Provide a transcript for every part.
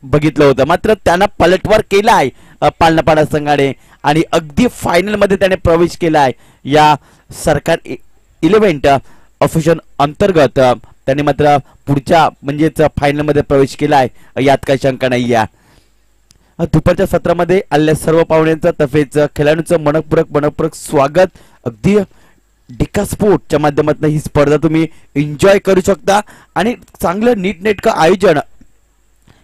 बघितलं होतं, मात्र त्यांना पलटवार केलाय पालनापाडा संघाने आणि अगदी फायनल मध्ये त्याने प्रवेश केलाय या सरकार 11 ऑफिशियल अंतर्गत. त्याने मात्र पुढच्या म्हणजेच फायनल मध्ये प्रवेश केलाय, यात काही शंका नाही आहे. दुपारच्या सत्रामध्ये आलेल्या सर्व पाहुण्यांचं तसेच खेळाडूंचं मनपूर्वक स्वागत. अगदी डिका स्पोर्टच्या माध्यमातून ही स्पर्धा तुम्ही एन्जॉय करू शकता आणि चांगलं नीटनेटकं आयोजन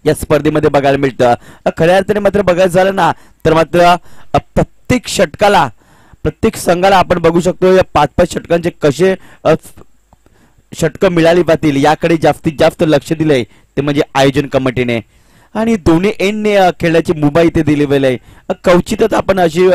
या स्पर्धेमध्ये बघायला मिळतं. खऱ्या अर्थाने मात्र बघायचं झालं ना तर मात्र प्रत्येक षटकाला प्रत्येक संघाला आपण बघू शकतो या 5-5 षटकांचे कसे षटकं मिळाली जातील याकडे जास्तीत जास्त लक्ष दिलंय ते म्हणजे आयोजन कमिटीने. आणि दोन्ही एंडने खेळण्याची मुभा इथे दिलेली आहे. क्वचितच आपण अशी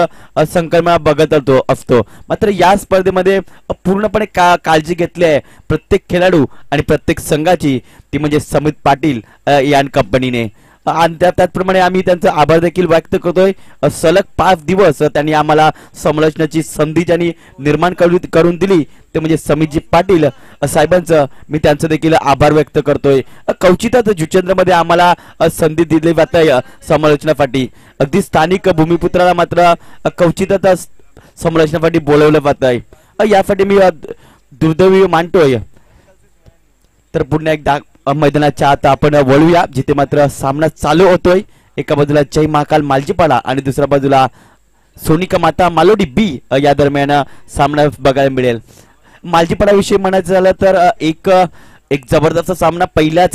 संकल्पना बघत असतो, मात्र या स्पर्धेमध्ये पूर्णपणे काळजी घेतली आहे प्रत्येक खेळाडू आणि प्रत्येक संघाची, ती म्हणजे समित पाटील यान कंपनीने. आणि त्याचप्रमाणे आम्ही त्यांचा आभार देखील व्यक्त करतोय. सलग 5 दिवस त्यांनी आम्हाला समालोचनाची संधी ज्यांनी निर्माण करून दिली ते म्हणजे समितजी पाटील साहेबांचं मी त्यांचं देखील आभार व्यक्त करतोय. क्वचितच जुचंद्रमध्ये आम्हाला संधी दिली जात आहे समालोचनासाठी. अगदी स्थानिक भूमिपुत्राला मात्र क्वचितच समालोचनासाठी बोलवलं जात आहे. यासाठी मी दुर्दैवी मानतोय. तर पुन्हा एकदा मैदानाच्या आता आपण वळूया जिथे मात्र सामना चालू होतोय. एका बाजूला जय महाकाल मालजीपाडा आणि दुसऱ्या बाजूला सोनिका माता मालोडी बी या दरम्यान सामना बघायला मिळेल. मालजीपाडा विषयी म्हणायचं झालं तर एक जबरदस्त सामना पहिल्या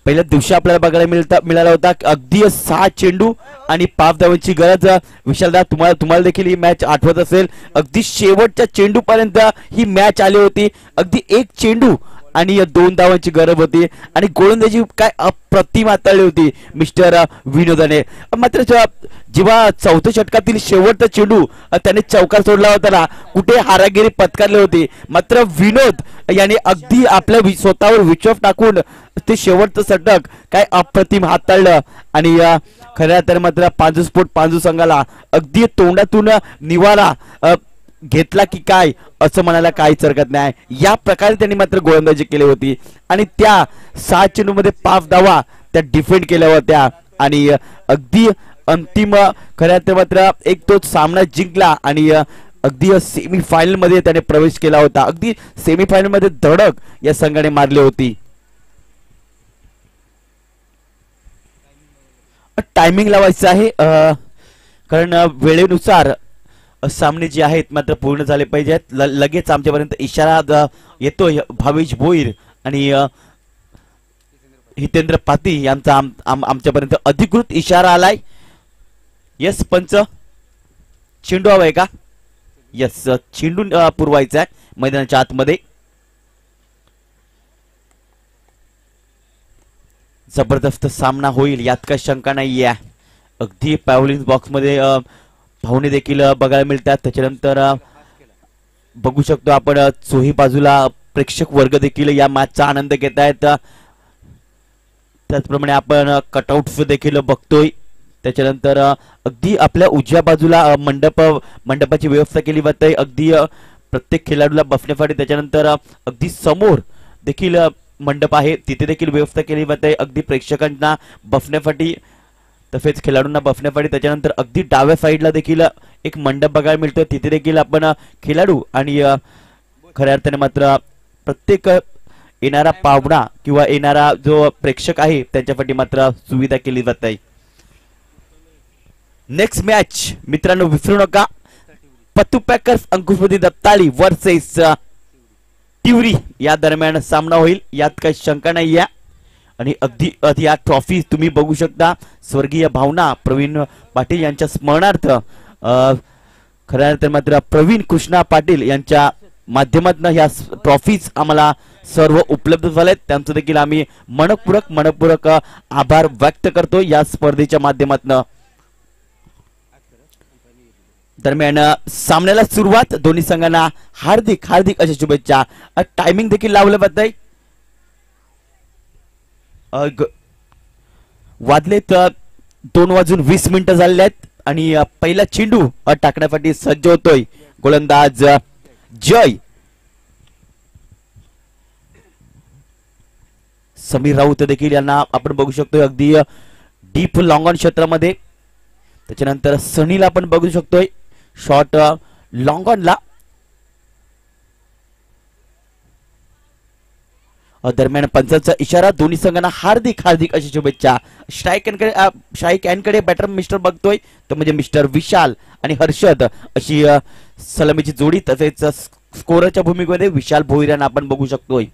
दिवशी आपल्याला बघायला मिळाला होता. अगदी 6 चेंडू आणि 5 धावांची गरज. विशालदा तुम्हाला देखील ही मॅच आठवत असेल. अगदी शेवटच्या चेंडू पर्यंत ही मॅच आली होती. अगदी 1 चेंडू आणि 2 धावांची गरज होती आणि गोलंदाजी काय अप्रतिम हाताळली होती मिस्टर विनोदाने. मात्र जेव्हा 4थ्या षटकातील शेवटचा चेंडू त्याने चौकार सोडला होता ना, कुठे हारागिरी पत्करली होती, मात्र विनोद याने अगदी आपल्या स्वतःवर विश्वास टाकून ते शेवटचं षटक काय अप्रतिम हाताळलं. आणि खऱ्या अर्थाने मात्र पांजू संघाला अगदी तोंडातून निवारा घेतला की काय असं म्हणायला काहीच हरकत नाही. या प्रकारे त्यांनी मात्र गोलंदाजी केली होती आणि त्या 6 चेंडूमध्ये 5 धावा त्या डिफेंड केल्या होत्या आणि अगदी अंतिम खऱ्या अर्थाने मात्र एक तोच सामना जिंकला आणि अगदी सेमीफायनल मध्ये त्याने प्रवेश केला होता. अगदी सेमीफायनल मध्ये धडक या संघाने मारली होती. टायमिंग लावायचं आहे कारण वेळेनुसार सामने जे आहेत मात्र पूर्ण झाले पाहिजेत. लगेच आमच्यापर्यंत इशारा येतोय भावेश भोईर आणि हितेंद्र पाती यांचा आमच्यापर्यंत अधिकृत इशारा आलाय. यस पंच, चेंडू हवाय का? यस, चेंडू पुरवायचा आहे मैदानाच्या आतमध्ये. जबरदस्त सामना होईल यात काही शंका नाही आहे. अगदी पॅव्हलिन बॉक्स मध्ये पाहुणे देखील बघायला मिळतात. त्याच्यानंतर बघू शकतो आपण चोही बाजूला प्रेक्षक वर्ग देखील या मॅचचा आनंद घेत आहेत. त्याचप्रमाणे आपण कटआउट्स देखील बघतोय. त्याच्यानंतर अगदी आपल्या उजव्या बाजूला मंडपाची व्यवस्था केली जाते अगदी प्रत्येक खेळाडूला बसण्यासाठी. त्याच्यानंतर अगदी समोर देखील मंडप आहे, तिथे देखील व्यवस्था केली जाते अगदी प्रेक्षकांना बसण्यासाठी तसेच खेळाडूंना बसण्यासाठी. त्याच्यानंतर अगदी डाव्या साईडला देखील एक मंडप बघायला मिळतो, तिथे देखील आपण खेळाडू आणि खऱ्या अर्थाने मात्र प्रत्येक येणारा पाहुणा किंवा येणारा जो प्रेक्षक आहे त्यांच्यासाठी मात्र सुविधा केली जात आहे. नेक्स्ट मॅच मित्रांनो विसरू नका, पत्तू पॅकर्स अंकुशपती दत्ताळी वर्सेस तिवरी या दरम्यान सामना होईल यात काही शंका नाही आहे. आणि अगदी या ट्रॉफी तुम्ही बघू शकता स्वर्गीय भावना प्रवीण पाटील यांच्या स्मरणार्थ खऱ्या अर्थाने मात्र प्रवीण कृष्णा पाटील यांच्या माध्यमातून ह्या ट्रॉफीज आम्हाला सर्व उपलब्ध झालेत. त्यांचं देखील आम्ही मनपूर्वक आभार व्यक्त करतो या स्पर्धेच्या माध्यमातून. दरम्यान सामन्याला सुरुवात, दोन्ही संघांना हार्दिक अशा शुभेच्छा. टायमिंग देखील लावलं जात आहे. वाजलेत 2:20 झालेले आहेत आणि पहिला चेंडू टाकण्यासाठी सज्ज होतोय गोलंदाज जय. समीर राऊत देखील यांना आपण बघू शकतोय अगदी डीप लॉंग ऑन क्षेत्रामध्ये. त्याच्यानंतर सनीला आपण बघू शकतोय शॉर्ट लॉंग ऑनला. दरम्यान पंचांचा इशारा, दोन्ही संघांना हार्दिक हार्दिक अशी शुभेच्छा. स्ट्राईक एंडकडे बॅटर मिस्टर बघतोय तो म्हणजे मिस्टर विशाल आणि हर्षद अशी सलामीची जोडी. तसेच स्कोरच्या भूमिकेमध्ये विशाल भोईरांना आपण बघू शकतोय.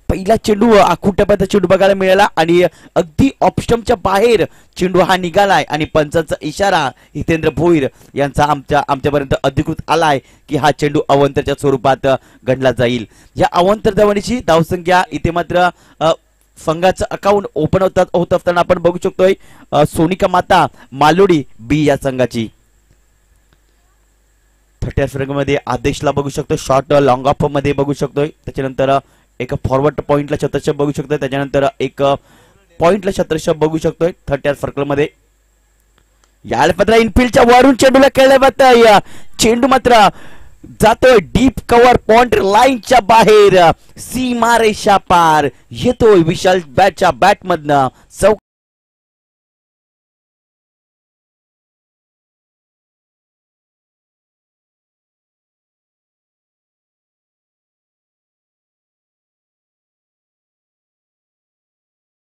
पहिला चेंडू आखूटप्याचा चेंडू बघायला मिळाला आणि अगदी ऑफस्टंपच्या बाहेर चेंडू हा निघालाय आणि पंचांचा इशारा हितेंद्र भोईर यांचा आमच्यापर्यंत अधिकृत आलाय की हा चेंडू अवंतरच्या स्वरूपात गणला जाईल. या अवंतर धावणीची धावसंख्या इथे मात्र संघाचं अकाउंट ओपन होत असताना आपण बघू शकतोय सोनिका माता मालोडी बी या संघाची. 30 मध्ये आदेशला बघू शकतो शॉर्ट लॉंग ऑफ मध्ये बघू शकतोय. त्याच्यानंतर एक फॉरवर्ड पॉइंटला शतरक्षक बघू शकतोय. त्याच्यानंतर एक पॉइंटला शतरक्षक बघू शकतोय 30 सर्कल मध्ये. याला मात्र इनफिल्डच्या वरून चेंडूला खेळला जातोय. चेंडू मात्र जातोय डीप कव्हर पॉइंट लाईनच्या बाहेर, सीमा रेषा पार येतोय विशाल बॅटच्या बॅटमधनं.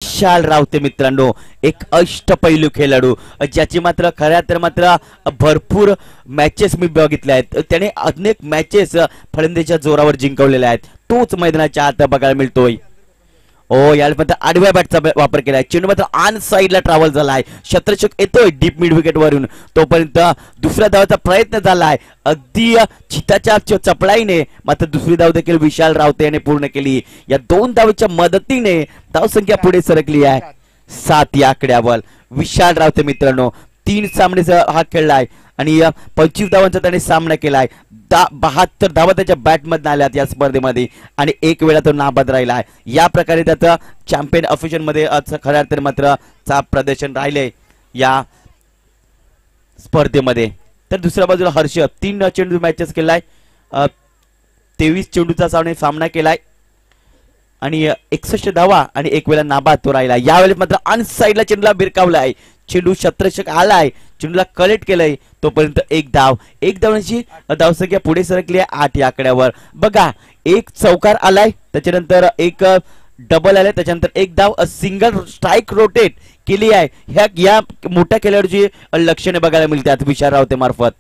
विशाल रावते मित्रांनो एक अष्टपैलू खेळाडू, ज्याची मात्र खऱ्या तर मात्र भरपूर मॅचेस मी बघितल्या आहेत. त्याने अनेक मॅचेस फलंदाजीच्या जोरावर जिंकवलेल्या आहेत. तोच मैदानाच्या आत बघायला मिळतोय. याला मात्र आडव्या बॅटचा वापर केलाय. चेंडू मात्र ऑन साइडला ट्रॅव्हल झालाय. शतरक्षक येतोय डीप मिड विकेट वरून. तोपर्यंत दुसऱ्या धावाचा प्रयत्न झालाय अगदी चिताच्या चपळाईने, मात्र दुसरी धाव देखील विशाल रावते याने पूर्ण केली. या 2 धावेच्या मदतीने धावसंख्या पुढे सरकली आहे 7 या आकड्यावर. विशाल रावते मित्रांनो 3 सामने हा खेळलाय आणि 25 धावांचा त्याने सामना केलाय. 72 धावा त्याच्या बॅटमधून आल्यात या स्पर्धेमध्ये आणि एक वेळा तो नाबाद राहिला. या प्रकारे त्याचं चॅम्पियन ऑफिशियल मध्ये खऱ्या तर मात्र चाप प्रदर्शन राहिले या स्पर्धेमध्ये. तर दुसऱ्या बाजूला हर्ष 3 चेंडू मॅचेस केलाय, 23 चेंडूचा सामना केलाय आणि 61 धावा आणि एक वेळा नाबाद तो राहिला. यावेळेस मात्र ऑन साइडला चेंडूला भिरकावलाय. चेंडू शतरक्षक आलाय, चेंडूला कलेक्ट केलंय. तोपर्यंत एक धावण्याची धावसंख्या पुढे सरकली आहे 8 या आकड्यावर. बघा एक चौकार आलाय, त्याच्यानंतर एक डबल आलाय, त्याच्यानंतर एक धाव सिंगल स्ट्राईक रोटेट केली आहे. या मोठ्या खेळाडूची लक्षणे बघायला मिळतात विशाल रावते मार्फत.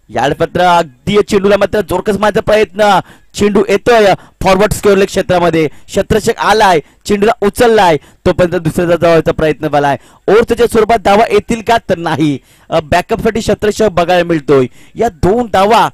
याला मात्र अगदी चेंडूला मात्र जोरकस मारण्याचा प्रयत्न. चेंडू येतोय फॉरवर्ड स्क्वेअर लेग क्षेत्रामध्ये. शतरक्षक आलाय, चेंडूला उचललाय. तोपर्यंत दुसऱ्या धावाचा प्रयत्न झालाय. ओव्हरच्या स्वरूपात धावा येतील का तर नाही. बॅकअप साठी शतरक्षक बघायला मिळतोय. या 2 धावा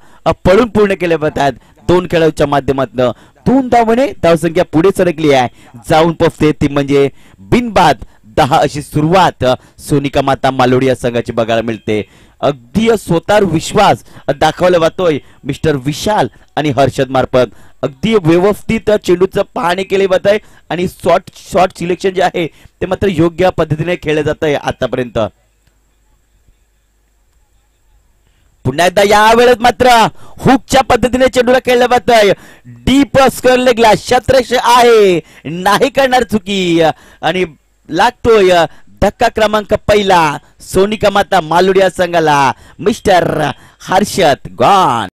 पळून पूर्ण केल्या जातात 2 खेळाडूच्या माध्यमातून. 2 धावाने धावसंख्या पुढे सरकली आहे. जाऊन पोहोचते ती म्हणजे बिनबाद 10 अशी सुरुवात सोनिका माता मालोडी या संघाची बघायला मिळते. अगदी स्वतःवर विश्वास दाखवला जातोय मिस्टर विशाल आणि हर्षद मार्फत. अगदी व्यवस्थित चेंडूचं पाहणी केले जात आहे आणि शॉर्ट सिलेक्शन जे आहे ते मात्र योग्य पद्धतीने खेळले जात आहे आतापर्यंत. पुन्हा एकदा यावेळेस मात्र हुकच्या पद्धतीने चेंडूला खेळलं जात आहे. डीप स्क्वेअर लेगला शतरक्षक आहे, नाही करणार चुकी आणि लागतोय धक्का क्रमांक पहिला सोनिका माता मालोडी या संघाला. Mister Harshad gone.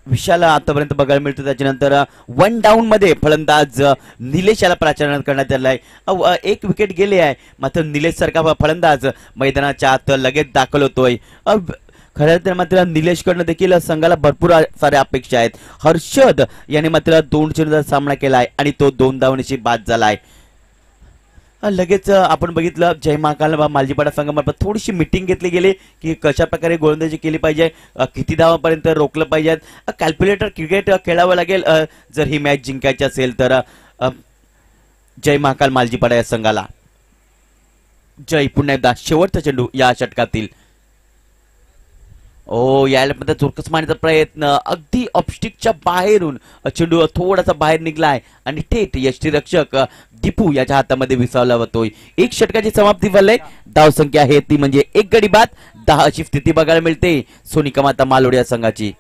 विशाल आतापर्यंत बघायला मिळतो. त्याच्यानंतर 1 डाऊन मध्ये फलंदाज निलेश याला प्राचारण करण्यात आलाय. 1 विकेट गेले आहे, मात्र निलेश सारखा फलंदाज मैदानाच्या आत लगेच दाखल होतोय. खरं तर मात्र निलेशकडनं देखील संघाला भरपूर साऱ्या अपेक्षा आहेत. हर्षद याने मात्र 2 चेंडूचा सामना केलाय आणि तो 2 धावांची बाद झालाय. लगेच आपण बघितलं जय महाकाल मालजीपाडा संघामार्फत थोडीशी मिटिंग घेतली गेली की कशा प्रकारे गोलंदाजी केली पाहिजे, किती धावांपर्यंत रोखलं पाहिजे. कॅल्क्युलेटर क्रिकेट खेळावं लागेल जर ही मॅच जिंकायची असेल तर. जय महाकाल मालजीपाडा या संघाला जय. पुन्हा एकदा शेवटचा चेंडू या षटकातील. यायला मध्ये चुरकस मारण्याचा प्रयत्न, अगदी ऑफस्टिकच्या बाहेरून चेंडू थोडासा बाहेर निघलाय आणि थेट यष्टीरक्षक दीपू याच्या हातामध्ये विसावला होतोय. एक षटकाची समाप्ती झाली. धावसंख्या आहे ती म्हणजे 1 गडी बाद 10 अशी स्थिती बघायला मिळते सोनिका माता मालोड या संघाची.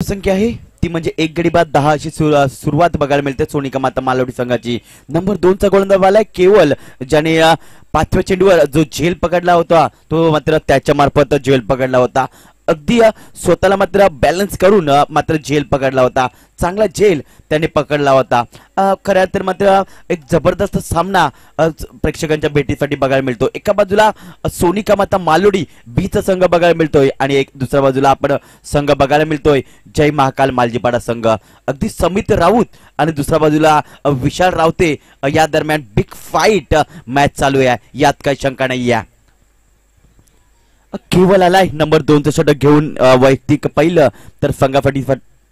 संख्या आहे ती म्हणजे 1 गडी बाद 10 अशी सुरुवात बघायला मिळते सोनिका माता मालवडी संघाची. नंबर 2 चा गोलंदाज आलाय केवल, ज्याने 5व्या चेंडूवर जो झेल पकडला होता तो मात्र त्याच्या मार्फत झेल पकडला होता. अगदी स्वतःला मात्र बॅलन्स करून मात्र झेल पकडला होता. चांगला झेल त्याने पकडला होता. खऱ्या तर मात्र एक जबरदस्त सामना प्रेक्षकांच्या भेटीसाठी बघायला मिळतो. एका बाजूला सोनिका माता मालोडी बीचा संघ बघायला मिळतोय आणि एक दुसऱ्या बाजूला आपण संघ बघायला मिळतोय जय महाकाल मालजीपाडा संघ. अगदी समित राऊत आणि दुसऱ्या बाजूला विशाल रावते या दरम्यान बिग फाईट मॅच चालू आहे, यात काही शंका नाही आहे. केवल आलाय नंबर 2 चं षटक घेऊन, वैयक्तिक पहिलं तर संघासाठी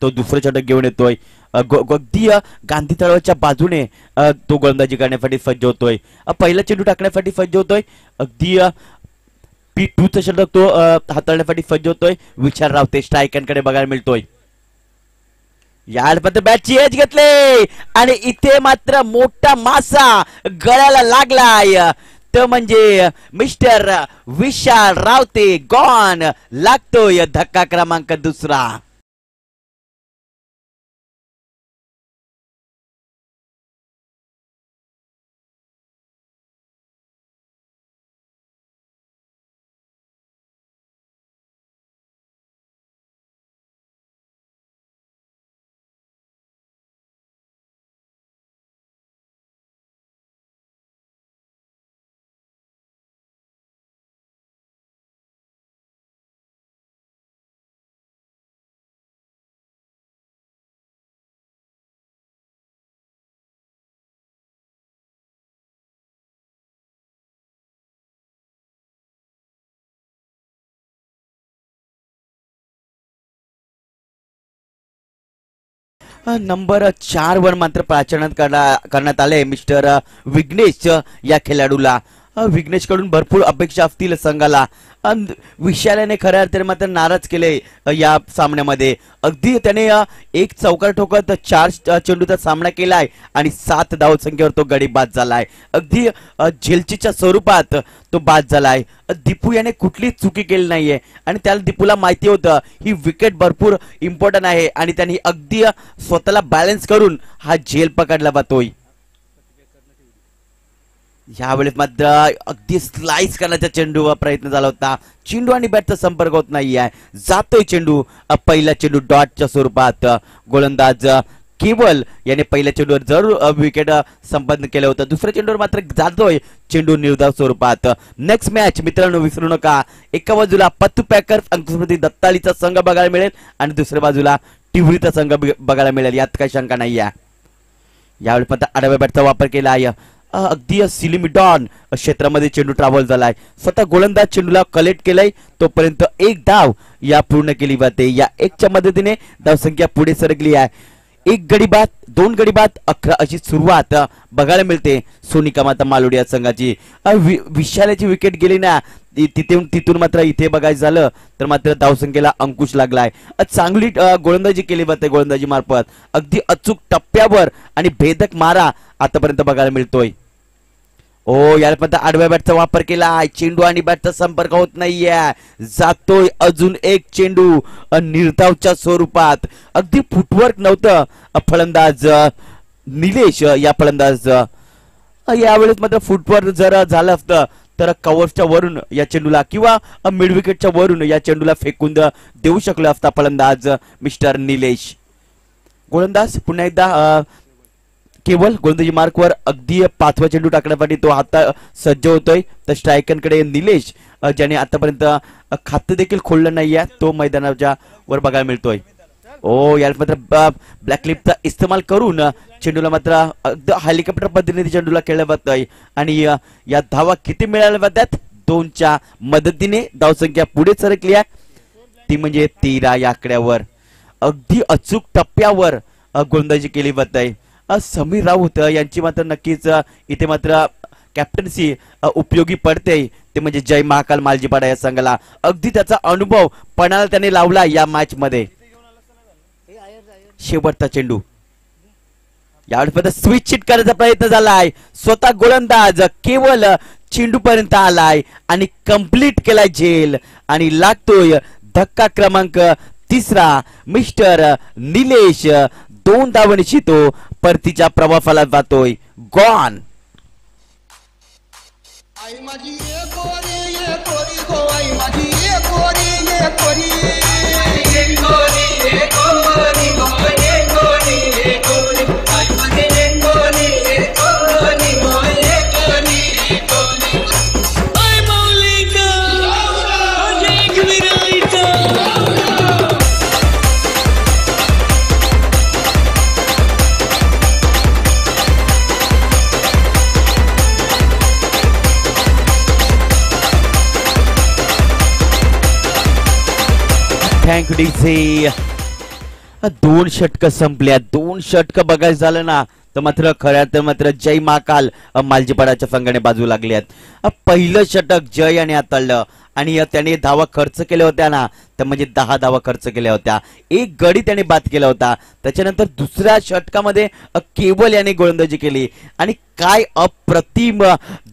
तो दुसरं षटक घेऊन येतोय. अगदी गांधी तळाच्या बाजूने तो गोलंदाजी करण्यासाठी सज्ज होतोय, पहिला चेंडू टाकण्यासाठी सज्ज होतोय. अगदी P2 चं षटक तो हाताळण्यासाठी सज्ज होतोय. विचार रावते स्ट्रायकांकडे बघायला मिळतोय. यामध्ये बॅटची एज घेतले आणि इथे मात्र मोठा मासा गळ्याला लागलाय, तो म्हणजे मिस्टर विशाल रावते गॉन. लागतोय धक्का क्रमांक 2. नंबर 4 वर मात्र प्राचीन करण्यात आले मिस्टर विघ्नेश या खेळाडूला. विघ्नेश कडून भरपूर अपेक्षा असतील संघाला. विशालाने खऱ्या अर्थाने मात्र नाराज केले या सामन्यामध्ये. अगदी त्याने एक चौकार ठोकत 4 चेंडूचा सामना केलाय आणि 7 धावसंख्येवर तो गडी बाद झालाय. अगदी झेलचीच्या स्वरूपात तो बाद झालाय. दीपू याने कुठलीच चुकी केली नाहीये आणि त्याला दीपूला माहिती होतं ही विकेट भरपूर इम्पॉर्टंट आहे आणि त्यांनी अगदी स्वतःला बॅलन्स करून हा झेल पकडला जातोय. यावेळेस मात्र अगदी स्लाइस करण्याचा चेंडू प्रयत्न झाला होता. चेंडू आणि बॅटचा संपर्क होत नाहीये. जातोय चेंडू, पहिला चेंडू डॉटच्या स्वरूपात. गोलंदाज केवल याने पहिल्या चेंडूवर जरूर विकेट संपादन केलं होतं. दुसऱ्या चेंडूवर मात्र जातोय चेंडू निर्धाव स्वरूपात. नेक्स्ट मॅच मित्रांनो विसरू नका, एका बाजूला पत्तू पॅकर्स अंकुस्मृती दत्तालीचा संघ बघायला मिळेल आणि दुसऱ्या बाजूला टिवरीचा संघ बघायला मिळेल, यात काही शंका नाही आहे. यावेळी मात्र आडव्या बॅटचा वापर केला आहे. अगदी सिलिमिडॉन क्षेत्रामध्ये चेंडू ट्रॅव्हल झालाय. स्वतः गोलंदाज चेंडूला कलेक्ट केलाय, तोपर्यंत 1 धाव या पूर्ण केली जाते. या 1च्या मदतीने धावसंख्या पुढे सरकली आहे. एक गडी बाद, दोन गडी बाद, 11 अशी सुरुवात बघायला मिळते सोनिका माता मालोडी या संघाची. विशालाची विकेट गेली ना तिथून मात्र इथे बघायचं झालं तर मात्र धावसंख्येला अंकुश लागलाय. चांगली गोलंदाजी केली जाते गोलंदाजी मार्फत, अगदी अचूक टप्प्यावर आणि भेदक मारा आतापर्यंत बघायला मिळतोय. यापर्यंत आडव्या बॅटचा वापर केला, चेंडू आणि बॅटचा संपर्क होत नाहीये, जातोय अजून एक चेंडू निर्धावच्या स्वरूपात. अगदी फुटवर्क नव्हतं फलंदाज निलेश या फलंदाज. यावेळेस मात्र फुटवर्क जर झालं असतं तर कव्हरच्या वरून या चेंडूला किंवा मिड विकेटच्या वरून या चेंडूला फेकून देऊ शकला असता फलंदाज मिस्टर निलेश. गोलंदाज पुन्हा एकदा केवळ गोलंदाजी मार्कवर अगदी 5वा चेंडू टाकण्यासाठी तो आता सज्ज होतोय. तर स्ट्रायकरकडे निलेश ज्याने आतापर्यंत खातं देखील खोललं नाहीये तो मैदानाच्या वर बघायला मिळतोय. यात मात्र ब्लॅक क्लिपचा इस्तेमाल करून चेंडूला मात्र अगदी हेलिकॉप्टर पद्धतीने चेंडूला खेळलं जातंय आणि या धावा किती मिळाल्या जातात, 2च्या मदतीने धावसंख्या पुढे सरकली आहे, ती म्हणजे 13 या आकड्यावर. अगदी अचूक टप्प्यावर गोलंदाजी केली जात आहे. समीर राऊत यांची मात्र नक्कीच इथे मात्र कॅप्टन्सी उपयोगी पडते, ते म्हणजे जय महाकाल मालजीपाडा या संघाला. अगदी त्याचा अनुभव पणाला त्याने लावला या मॅच मध्ये. शेवटचा चेंडू यावेळेस स्विच हिट करायचा प्रयत्न झालाय, स्वतः गोलंदाज केवळ चेंडू पर्यंत आलाय आणि कंप्लीट केलाय झेल आणि लागतोय धक्का क्रमांक 3. मिस्टर निलेश 2 धावांची तो परतीच्या प्रवासाला जातोय. गॉन. आई माझी ये कोरी ये कोरी गो, आई माझी ये कोरी ये कोरी ये कोरी ये कोरी गो, ये कोरी ये कोरी आई माझी ये कोरी ये कोरी गो, ये कोरी ये कोरी आई मौलिका अजय कविराईचा. Thank you DC. 2 षटक संपल्या, 2 षटक बघायचं झालं ना तर मात्र खऱ्यात मात्र जय महाकाल मालजीपाडाच्या संघाने बाजू लागली आहेत. पहिलं षटक जय याने हाताळलं आणि त्याने धावा खर्च केल्या होत्या ना तर म्हणजे 10 धावा खर्च केल्या होत्या, 1 गडी त्याने बाद केला होता. त्याच्यानंतर दुसऱ्या षटकामध्ये केवळ याने गोलंदाजी केली आणि काय अप्रतिम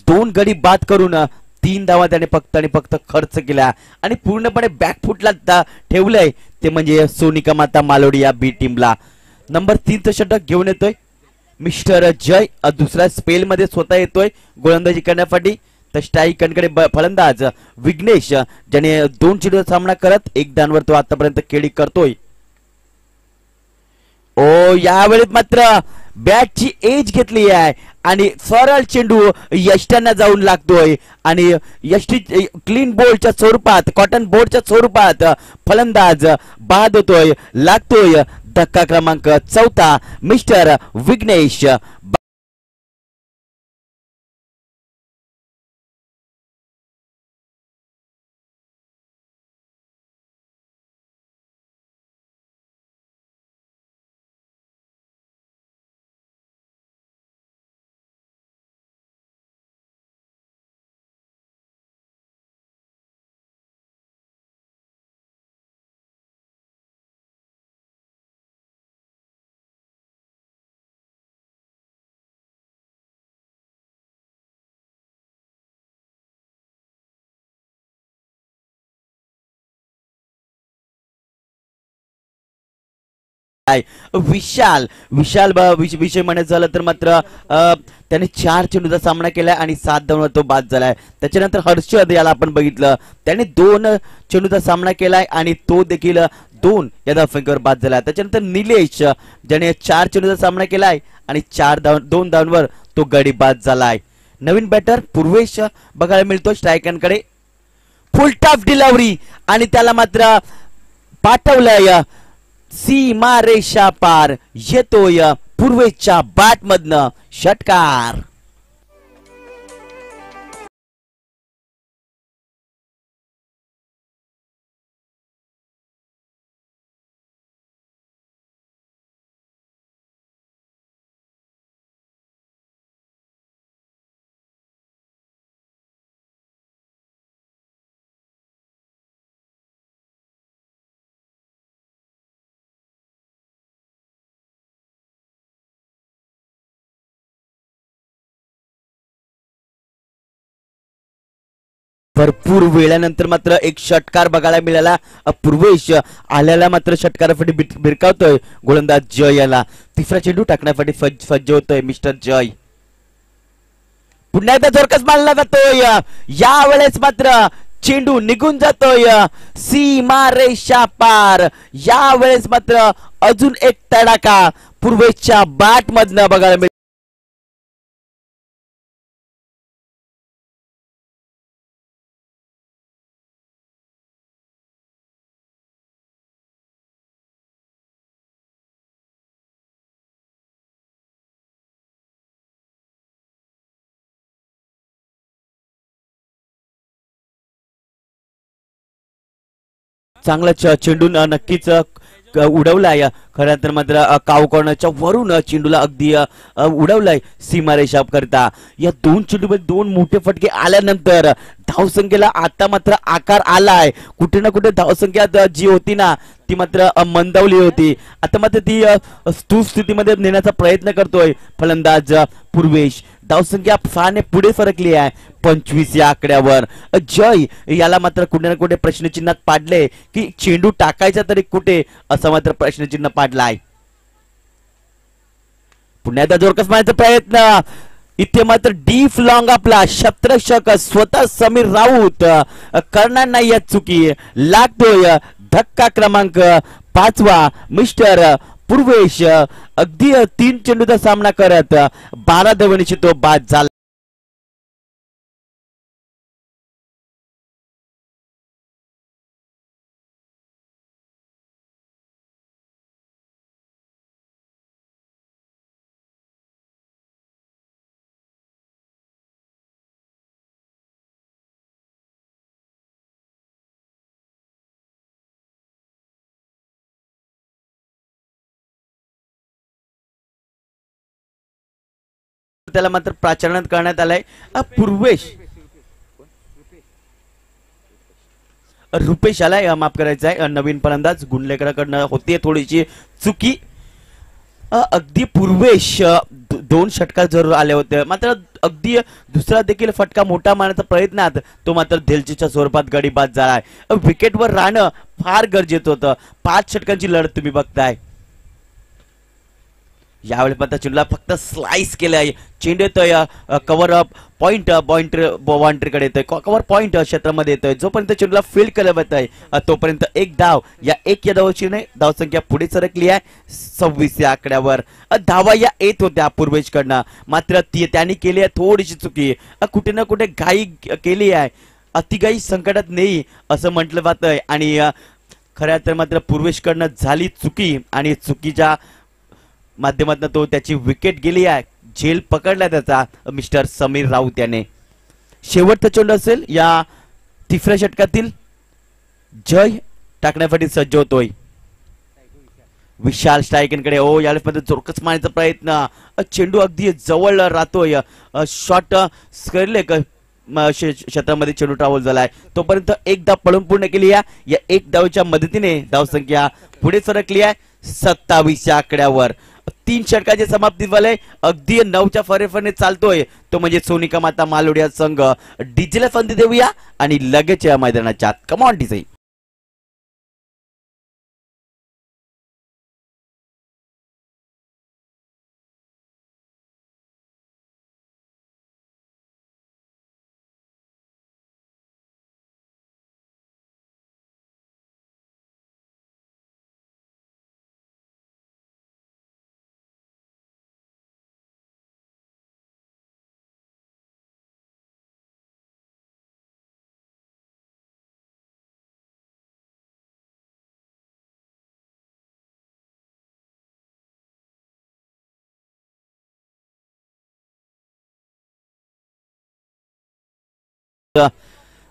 2 गडी बाद करून 3 धावा त्याने फक्त आणि फक्त खर्च केला आणि पूर्णपणे बॅकफुटला ठेवलंय, ते म्हणजे सोनिका माता मालोडी या बी टीमला. नंबर 3चं षटक घेऊन येतोय मिस्टर जय. दुसऱ्या स्पेल मध्ये स्वतः येतोय गोलंदाजी करण्यासाठी. तर स्ट्रायकरकडे फलंदाज विघ्नेश ज्याने 2 चेंडूचा सामना करत 1 धावांवर तो आतापर्यंत खेळी करतोय. यावेळेस मात्र बॅटची एज घेतली आहे आणि सरळ चेंडू यष्टांना जाऊन लागतोय आणि यष्टी क्लीन बोल्डच्या स्वरूपात, कॉटन बोर्डच्या स्वरूपात फलंदाज बाद होतोय. लागतोय धक्का क्रमांक 4. मिस्टर विघ्नेश. विशाल विशाल विषय म्हणायचं झालं तर मात्र त्याने 4 चेंडूचा सामना केलाय आणि 7 धावांवर तो बाद झालाय. त्याच्यानंतर हर्षद याला आपण बघितलं, त्याने 2 चेंडूचा सामना केलाय आणि तो देखील 2 या धावांवर बाद झालाय. त्याच्यानंतर निलेश ज्याने 4 चेंडूचा सामना केलाय आणि 2 धावांवर तो गडी बाद झालाय. नवीन बॅटर पूर्वेश बघायला मिळतो स्ट्रायकरकडे. फुल टॉप डिलिव्हरी आणि त्याला मात्र पाठवलंय सीमा रेषा पार. येतोय पूर्वेच्या बॅटमधनं षटकार. भरपूर वेळानंतर मात्र एक षटकार बघायला मिळाला. पूर्वेश आल्याला मात्र षटकारासाठी भिरकावतोय गोलंदाज जय याला. तिसरा चेंडू टाकण्यासाठी सज्ज होतोय मिस्टर जय. पुन्हा एकदा जोरकस मारला जातोय. यावेळेस मात्र चेंडू निघून जातोय सीमारेषा पार. यावेळेस मात्र अजून एक तडाखा पूर्वेशच्या बॅट मधनं बघायला मिळतो. चांगला चेंडू नक्कीच उडवलाय. खरं तर मात्र कावकॉर्नरच्या वरून चेंडूला अगदी उडवलाय सीमारेषा करता. या दोन चेंडूमध्ये दोन मोठे फटके आल्यानंतर धावसंख्येला आता मात्र आकार आलाय. कुठे ना कुठे धावसंख्या जी होती ना ती मात्र मंदावली होती. आता मात्र ती स्थितीमध्ये नेण्याचा प्रयत्न करतोय फलंदाज पूर्वेश. धावसंख्या 6 ने पुढे सरकली आहे 25 या आकड्यावर. जय याला मात्र कुठे ना कुठे प्रश्नचिन्हात पाडले की चेंडू टाकायचा तरी कुठे असं मात्र प्रश्नचिन्ह पाडलाय. पुन्हा एकदा जोरकस मारण्याचा प्रयत्न. इथे मात्र डीप लॉंग आपला शतरक्षक स्वतः समीर राऊत करणार नाही या चुकी. लागतोय धक्का क्रमांक 5वा. मिस्टर पूर्वेश अगदी 3 चेंडूचा सामना करत 12 धावांची तो बाद झाला. त्याला मात्र प्राचार्यात करण्यात आलाय. पूर्वेश रुपेश आलाय, माफ करायचं आहे. नवीन फलंदाज गुंडलेकरांकडनं होती थोडीशी चुकी. अगदी पूर्वेश 2 षटकार जरूर आले होते मात्र अगदी दुसरा देखील फटका मोठा मारण्याचा प्रयत्नात तो मात्र धेलचीच्या स्वरूपात गडी बाद झालाय. विकेटवर राहणं फार गरजेचं होतं. 5 षटकांची लढत तुम्ही बघताय. यावेळी मात्र चेंडूला फक्त स्लाइस केलंय. चेंडू येतोय कव्हर अप पॉइंट बाउंड्रीकडे येतोय. कव्हर पॉइंट क्षेत्रामध्ये येतोय. जोपर्यंत चेंडूला फील्ड केलं जातंय तोपर्यंत एक धाव. या एक या धावाची धावसंख्या पुढे सरकली आहे 26 या आकड्यावर. धावा या येत होत्या पूर्वेशकडनं मात्र त्यांनी केली आहे थोडीशी चुकी. कुठे ना कुठे घाई केली आहे. अतिघाई संकटात नाही असं म्हटलं जातंय आणि खऱ्या तर मात्र पूर्वेशकडनं झाली चुकी आणि चुकीच्या माध्यमातून तो त्याची विकेट गेली आहे. झेल पकडला त्याचा मिस्टर समीर राऊत याने. शेवटचा चेंडू असेल या तिसऱ्या षटकातील. जय टाकण्यासाठी सज्ज होतोय. विशाल स्ट्रायकरकडे यावेळेस मध्ये जोरकस मारण्याचा प्रयत्न. चेंडू अगदी जवळ राहतोय. शॉट करले क्षेत्रामध्ये चेंडू ट्रॅव्हल झालाय. तोपर्यंत एक धाव पळून पूर्ण केली आहे. या एक धावच्या मदतीने धावसंख्या पुढे सरकली आहे 27 या आकड्यावर. 3 षटकाचे समाप्ती झाले. अगदी 9च्या फरेफरने चालतोय तो म्हणजे सोनिका माता मालोडिया संघ. डीजेला संधी देऊया आणि लगेच या मैदानाच्या कम ऑन डीजे.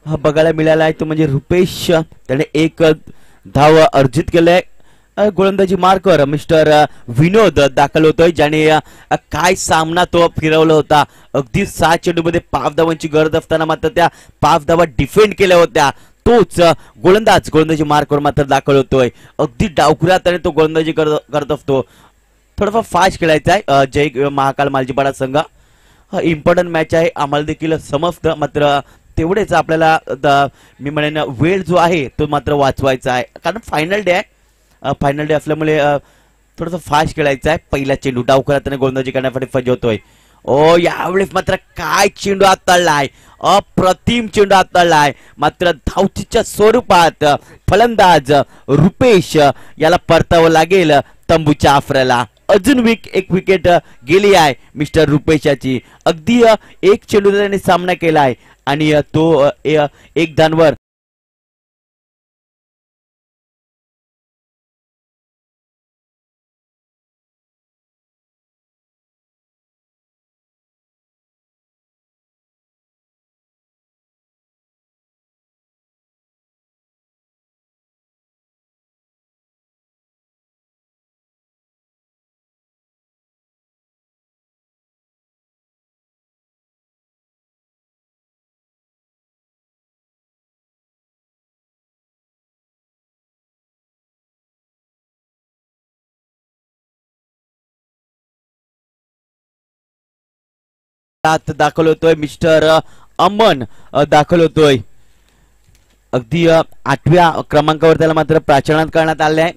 बघायला मिळाला आहे तो म्हणजे रुपेश. त्याने एक धाव अर्जित केलंय. गोलंदाजी मार्कर मिस्टर विनोद दाखल होतोय ज्याने काय सामना तो फिरवला होता. अगदी 7 चेंडूमध्ये 5 धावांची गरज असताना मात्र त्या 5 धावा डिफेंड केल्या होत्या. तोच गोलंदाजी मार्कवर मात्र दाखल होतोय. अगदी डावखुऱ्यात तो गोलंदाजी करत असतो. थोडाफार फास्ट खेळायचा आहे. जय महाकाल मालजीपाडा संघ. इम्पॉर्टंट मॅच आहे आम्हाला देखील समजतं मात्र तेवढेच आपल्याला मी म्हणेन वेळ जो आहे तो मात्र वाचवायचा आहे, कारण फायनल डे आहे. फायनल डे असल्यामुळे थोडंसं फास्ट खेळायचं आहे. पहिला चेंडू डावखुरा त्याने गोलंदाजी करण्यासाठी फजवतोय. ओ यावेळेस मात्र काय चेंडू हाताळलाय, अप्रतिम चेंडू हाताळलाय. मात्र धावचीच्या स्वरूपात फलंदाज रुपेश याला परतावं लागेल तंबूच्या आफऱ्याला. अजून एक विकेट गेली आहे मिस्टर रुपेशाची. अगदी एक चेंडू त्याने सामना केलाय आणि तो एक धावांवर दाखल होतोय मिस्टर अमन दाखल होतोय. अगदी 8व्या क्रमांकावर त्याला मात्र प्राचीनात करण्यात आले आहे.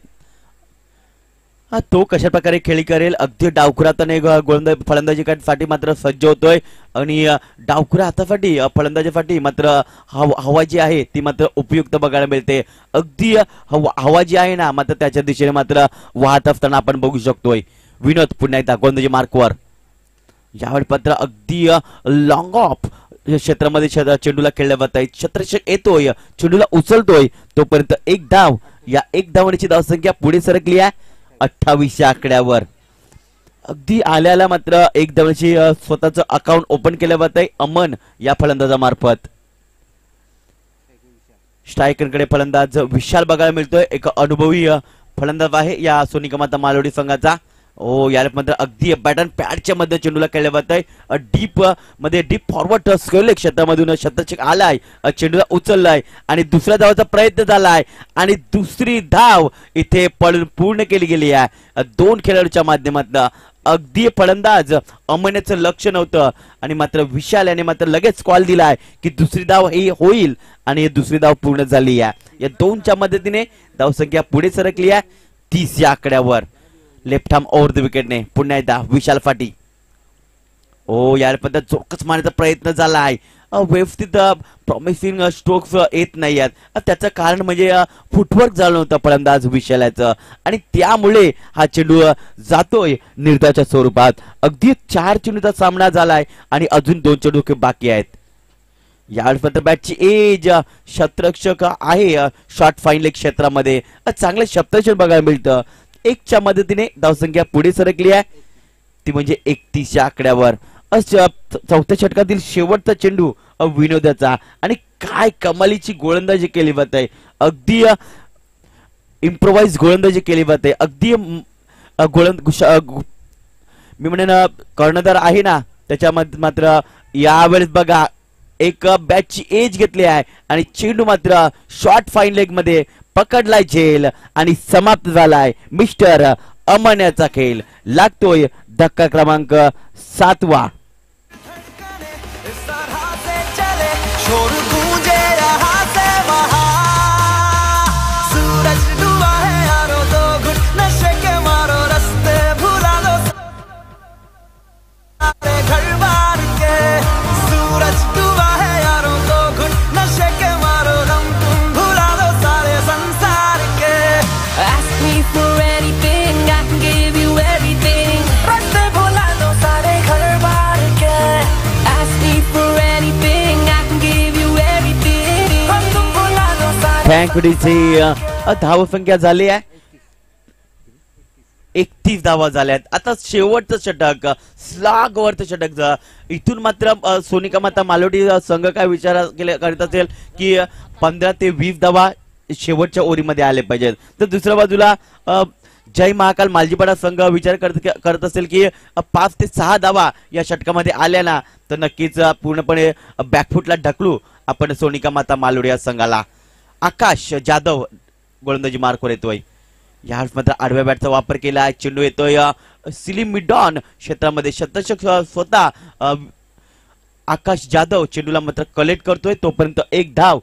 तो कशा प्रकारे खेळी करेल, अगदी डावखुरा त्याने गोलंदाजी फलंदाजीसाठी मात्र सज्ज होतोय आणि डावखुरा हातासाठी फलंदाजीसाठी मात्र हवा जी आहे ती मात्र उपयुक्त बघायला मिळते. अगदी हवा जी आहे ना मात्र त्याच्या दिशेने मात्र वाहत असताना आपण बघू शकतोय. विनोद पुन्हा एकदा गोलंदाजी मार्कवर. यावेळी मात्र अगदी लॉंग ऑफ क्षेत्रामध्ये चेंडूला खेळल्या जात आहे. क्षेत्ररक्षक येतोय, चेंडूला उचलतोय, तोपर्यंत एक धाव. या एक धावण्याची धावसंख्या पुढे सरकली आहे 28 आकड्यावर. अगदी आल्याला मात्र एक धावण्याची स्वतःचं अकाउंट ओपन केलं जात आहे अमन या फलंदाजामार्फत. स्ट्रायकरकडे फलंदाज विशाल बघायला मिळतोय, एक अनुभवी फलंदाज आहे या सोनिका मालवडी संघाचा. ओ यार मात्र अगदी बॅटन पॅडच्या मध्ये चेंडूला खेळल्या जात आहे. डीप फॉरवर्ड क्षेत्रामधून शतक आलाय, चेंडूला उचललाय आणि दुसऱ्या धावाचा प्रयत्न झालाय आणि दुसरी धाव इथे पूर्ण केली गेली आहे 2 खेळाडूच्या माध्यमातून. अगदी फलंदाज अमन्याचं लक्ष नव्हतं आणि मात्र विशाल याने मात्र लगेच कॉल दिलाय की दुसरी धाव ही होईल आणि दुसरी धाव पूर्ण झाली आहे. या 2च्या मदतीने धावसंख्या पुढे सरकली आहे 30 या आकड्यावर. लेफ्ट आर्म ओव्हर द विकेटने पुन्हा एकदा विशाल फाटी. ओ यार पद्धत चोकच मारण्याचा प्रयत्न झाला आहे. व्यवस्थित प्रॉमिसिंग स्ट्रोक्स येत नाही आहेत. त्याचं कारण म्हणजे फुटवर्क झालं नव्हतं फलंदाज विशालाचं आणि त्यामुळे हा चेंडू जातोय निर्धाच्या स्वरूपात. अगदी 4 चेंडूचा सामना झालाय आणि अजून 2 चेंडू बाकी आहेत. यावेळी बॅटची एज क्षेत्ररक्षक आहे शॉर्ट फाईन लेग क्षेत्रामध्ये चांगलं क्षेत्ररक्षण बघायला मिळतं. 1च्या मदतीने धावसंख्या पुढे सरकली आहे ती म्हणजे 31 आकड्यावर. 4थ्या षटकातील शेवटचा चेंडू विनोदाचा आणि काय कमालीची गोलंदाजी केली जात आहे. अगदी इम्प्रोवाइज गोलंदाजी केली जाते. अगदी मी म्हणेन कर्णधार आहे ना त्याच्यामध्ये मात्र यावेळेस बघा एक बॅटची एज घेतली आहे आणि चेंडू मात्र शॉर्ट फाईन लेग मध्ये पकडलाय झेल आणि समाप्त झालाय मिस्टर अमन्याचा खेळ. लागतोय धक्का क्रमांक 7वा. धावसंख्या झाली आहे 31 धावा झाल्यात. आता शेवटचं षटक स्लॅग वरचं षटक. इथून मात्र सोनिका मालवडी संघ काय विचार करत असेल की 15 ते 20 धावा शेवटच्या ओव्हरीमध्ये आले पाहिजेत. तर दुसऱ्या बाजूला जय महाकाल मालजीपाडा संघ विचार करत असेल की 5 ते 6 धावा या षटकामध्ये आल्या ना तर नक्कीच पूर्णपणे बॅकफुटला ढकलू आपण सोनिका मालवडी या संघाला. आकाश जाधव गोलंदाजी मार्कवर येतोय. यावेळेस मात्र आडव्या बॅटचा वापर केला. चेंडू येतोय सिलिम मिडॉन क्षेत्रामध्ये. शतक स्वतः आकाश जाधव चेंडूला मात्र कलेक्ट करतोय, तोपर्यंत एक धाव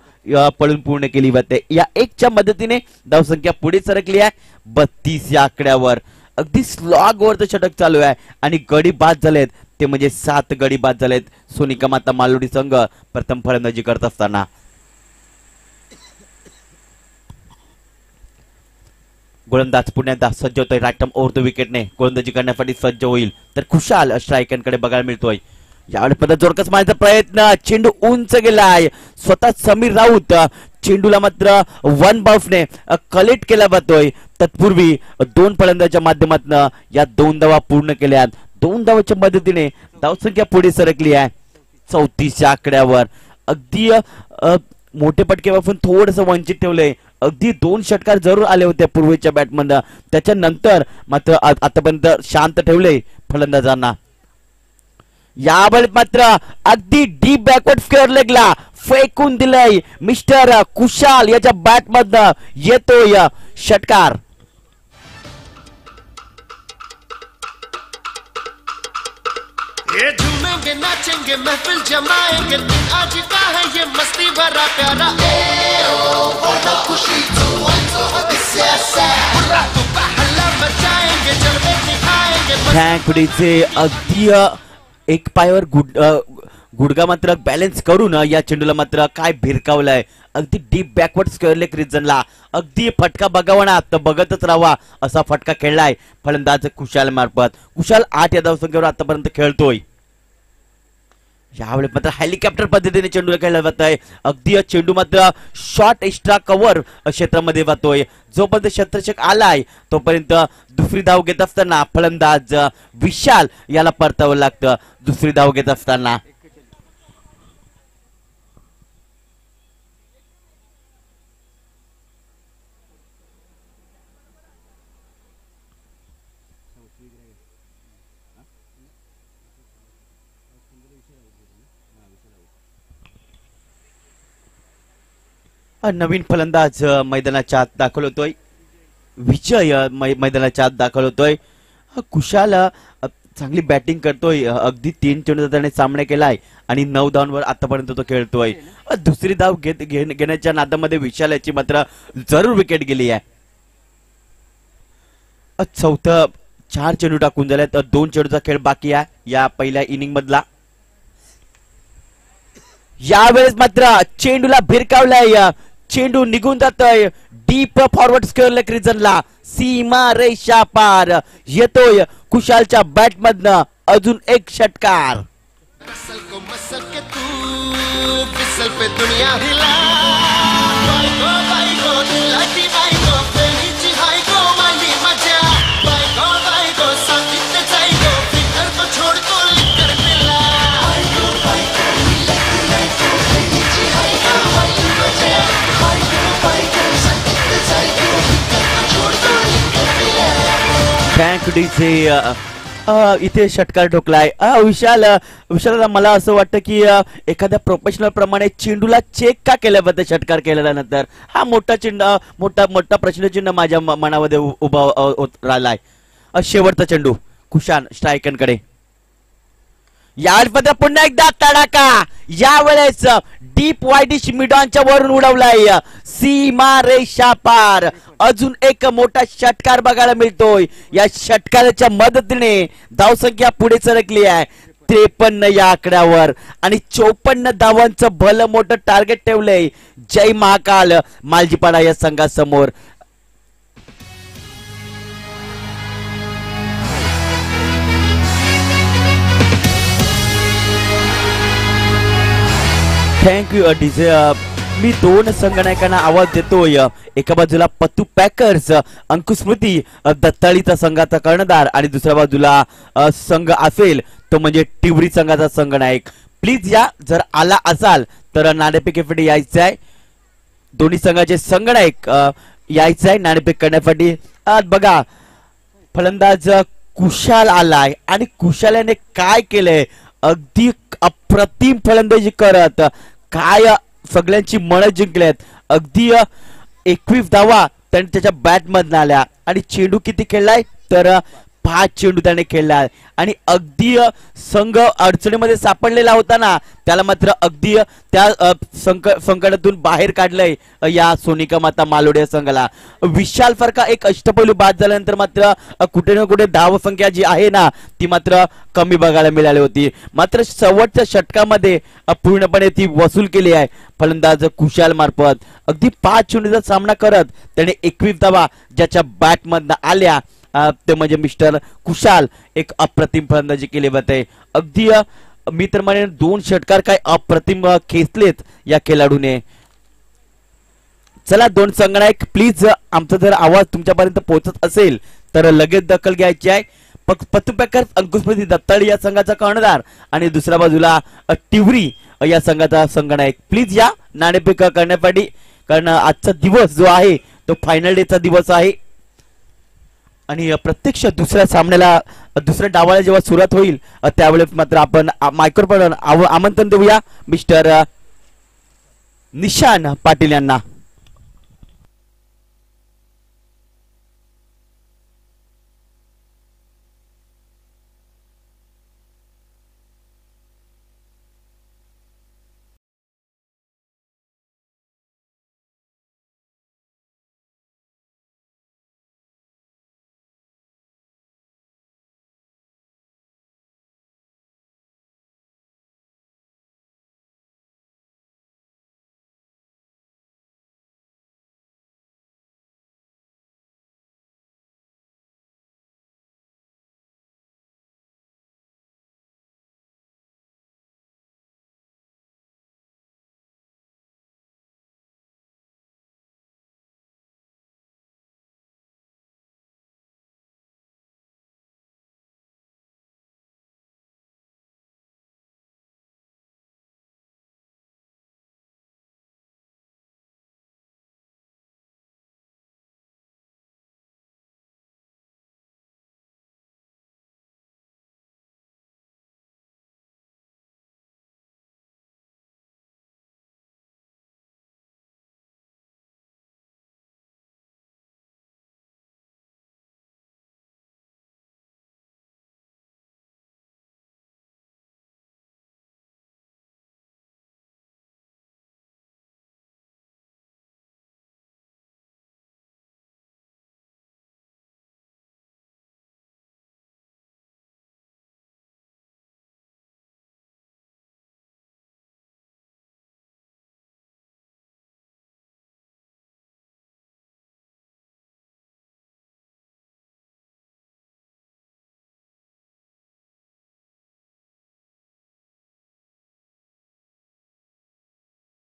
पळून पूर्ण केली जाते. या एकच्या मदतीने धावसंख्या पुढे सरकली आहे 32 या आकड्यावर. अगदी स्लॉग वरचं षटक चालू आहे आणि गडी बाद झालेत, ते म्हणजे 7 गडी बाद झालेत. सोनिका माता मालोडी संघ प्रथम फलंदाजी करत असताना गोलंदाज पुन्हा सज्ज होतोय. राईट ओव्हर द विकेटने गोलंदाजी करण्यासाठी सज्ज होईल तर खुशाल स्ट्रायकांकडे बघायला मिळतोय. यावेळी पद्धत जोरकस मारण्याचा प्रयत्न, चेंडू उंच गेलाय. स्वतः समीर राऊत चेंडूला मात्र वन बाउफने कलेक्ट केला जातोय. तत्पूर्वी 2 फलंदाजाच्या माध्यमातून या 2 धावा पूर्ण केल्या. 2 धावाच्या मदतीने धावसंख्या पुढे सरकली आहे 34 आकड्यावर. अगदी मोठे फटके वापरून थोडस वंचित ठेवलंय. अगदी 2 षटकार जरूर आले होते पूर्वीच्या बॅटमधनं, त्याच्यानंतर मात्र आतापर्यंत शांत ठेवले फलंदाजांना. यावेळी मात्र अगदी डीप बॅकवर्ड स्क्वेअर लेगला फेकून दिलंय मिस्टर कुशाल याच्या बॅट मधनं येतोय षटकार. ये झूमेंगे नाचेंगे महफिल जमाएंगे, आज का है ये मस्ती भरा प्यारा. बोलो खुशी हल्ला मचाएंगे, जलवे दिखाएंगे. थँकफुडीचे अगदी एक पायावर गुडगा मात्र बॅलन्स करून या चेंडूला मात्र काय भिरकावलाय. अगदी डीप बॅकवर्ड स्क्वेअर लेग रिजनला. अगदी फटका बघावा ना तर बघतच राहावा असा फटका खेळलाय फलंदाज कुशाल मार्फत. कुशाल 8 या धावसंख्येवर आतापर्यंत खेळतोय. यावेळी मात्र हेलिकॉप्टर पद्धतीने चेंडूला खेळला जात आहे. अगदी चेंडू मात्र शॉर्ट एक्स्ट्रा कव्हर क्षेत्रामध्ये जातोय. जोपर्यंत क्षेत्ररक्षक आलाय तोपर्यंत दुसरी धाव घेत असताना फलंदाज विशाल याला परतावं लागतं. दुसरी धाव घेत असताना नवीन फलंदाज मैदानाच्या आत दाखल होतोय. विजय मैदानाच्या आत दाखल होतोय. कुशाल चांगली बॅटिंग करतोय. अगदी 3 चेंडू त्याने सामना केलाय आणि 9 धावांवर आतापर्यंत तो खेळतोय. दुसरी धाव घेण्याच्या नादामध्ये विशाल याची मात्र जरूर विकेट गेली आहे. चौथं 4 चेंडू टाकून झाले तर 2 चेंडूचा खेळ बाकी आहे या पहिल्या इनिंग मधला. यावेळेस मात्र चेंडूला भिरकावलाय. चेंडू निघून जातोय डीप फॉरवर्ड स्क्वेअर लेग रिजनला. सीमा रेषा पार येतोय कुशालच्या बॅट मधनं अजून एक षटकार. इथे षटकार ठोकलाय. विशाल मला असं वाटतं की एखाद्या प्रोफेशनल प्रमाणे चेंडूला चेक का केल्या जातं षटकार केल्यानंतर. हा मोठा प्रश्नचिन्ह माझ्या मनामध्ये उभा राहिलाय. शेवटचा चेंडू कुशाल स्ट्रायकरकडे. यावेळेस पुन्हा एकदा तडाखा. यावेळेस डीप वाईडिश मिडॉनच्या वरून उडवलाय. सीमा रेषा पार अजून एक मोठा षटकार बघायला मिळतोय. या षटकाराच्या मदतीने धावसंख्या पुढे सरकली आहे 53 या आकड्यावर आणि 54 धावांचं भलं मोठं टार्गेट ठेवलंय जय महाकाल मालजीपाडा या संघासमोर. Thank you DJ. मी 2 संघनायकांना आवाज देतोय. एका बाजूला पत्तू पॅकर्स अंकुस्मृती दत्ताळीचा संघाचा कर्णधार आणि दुसऱ्या बाजूला संघ असेल तो म्हणजे टिवरी संघाचा संघनायक. प्लीज या, जर आला असाल तर नाणेफेक केफेटी यायचं आहे. दोन्ही संघाचे संघनायक यायचं आहे नाणेफेक करण्यासाठी. बघा फलंदाज कुशाल आलाय आणि कुशाल याने काय केलंय. अगदी अप्रतिम फलंदाजी करत काय सगळ्यांची मन जिंकल्यात. अगदी 21 धावा त्याने त्याच्या बॅट मधून आल्या आणि चेंडू किती खेळलाय तर 5 चेंडू त्याने खेळला आणि अगदी संघ अडचणीमध्ये सापडलेला होता ना, त्याला मात्र अगदी त्या संकटातून बाहेर काढलंय या सोनिका माता मालोड या संघाला. विशाल फरका एक अष्टपैलू बाद झाल्यानंतर मात्र कुठे ना कुठे धावसंख्या जी आहे ना ती मात्र कमी बघायला मिळाली होती. मात्र शेवटच्या षटकामध्ये पूर्णपणे ती वसूल केली आहे फलंदाज कुशाल मार्फत. अगदी 5 चेंडूचा सामना करत त्याने 21 धावा ज्याच्या बॅटमधनं आल्या ते म्हणजे मिस्टर कुशाल एक अप्रतिम फलंदाजी केली होते. अगदी मी तर म्हणेन 2 षटकार काय अप्रतिम खेचलेत या खेळाडूने. चला 2 संघनायक प्लीज आमचा जर आवाज तुमच्यापर्यंत पोहोचत असेल तर लगेच दखल घ्यायची आहे. पतू पॅकर्स अंकुशपती दत्ताळी या संघाचा कर्णधार आणि दुसऱ्या बाजूला टिवरी या संघाचा संघनायक. प्लीज या नाणेफेक करण्यासाठी, कारण आजचा दिवस जो आहे तो फायनल डेचा दिवस आहे आणि प्रत्यक्ष दुसऱ्या सामन्याला दुसऱ्या डावाला जेव्हा सुरुवात होईल त्यावेळेस मात्र आपण मायक्रोफोन आमंत्रण देऊया मिस्टर निशान पाटील यांना.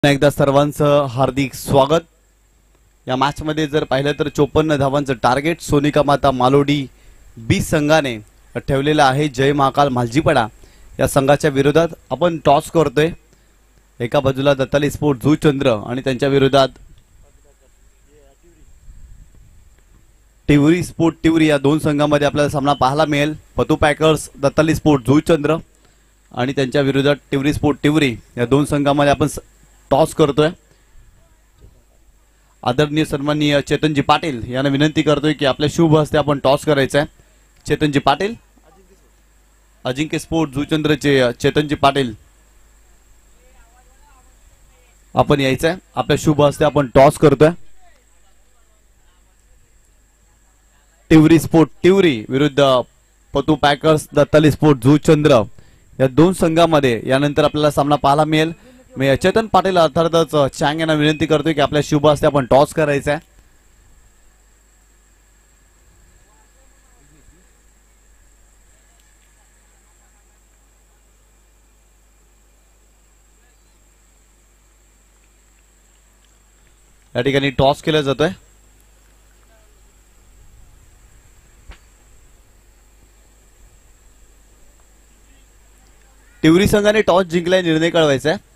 एकदा सर्वांचं हार्दिक स्वागत. या मॅच मध्ये जर पाहिलं तर 54 धावांचं टार्गेट सोनिका माता मालोडी बी संघाने ठेवलेला आहे. जय महाकाल मालजीपडा या संघाच्या विरोधात आपण टॉस करतोय. एका बाजूला दत्ताली स्पोर्ट जुचंद्र आणि त्यांच्या विरोधात टिवरी स्पोर्ट टिवरी या 2 संघांमध्ये आपल्याला सामना पाहायला मिळेल. पतू पॅकर्स दत्ताली स्पोर्ट जुचंद्र आणि त्यांच्या विरोधात टिवरी स्पोर्ट टिवरी या 2 संघांमध्ये आपण टॉस करतोय. आदरणीय सन्माननीय चेतनजी पाटील यांना विनंती करतोय की आपल्या शुभ हस्ते आपण टॉस करायचा आहे. चेतनजी पाटील, अजिंक्य स्पोर्ट जुचंद्रचे चेतनजी पाटील आपण यायचं आहे. आपल्या शुभ हस्ते आपण टॉस करतोय. टिवरी स्पोर्ट टिवरी विरुद्ध पतू पॅकर्स दत्ताली स्पोर्ट जुचंद्र या 2 संघांमध्ये यानंतर आपल्याला सामना पाहायला मिळेल. मी चेतन पाटील अर्थातच चँग यांना विनंती करतोय की आपल्या शुभ हस्ते आपण टॉस करायचा आहे. या ठिकाणी टॉस केला जातोय. टिवरी संघाने टॉस जिंकलाय, निर्णय कळवायचा आहे.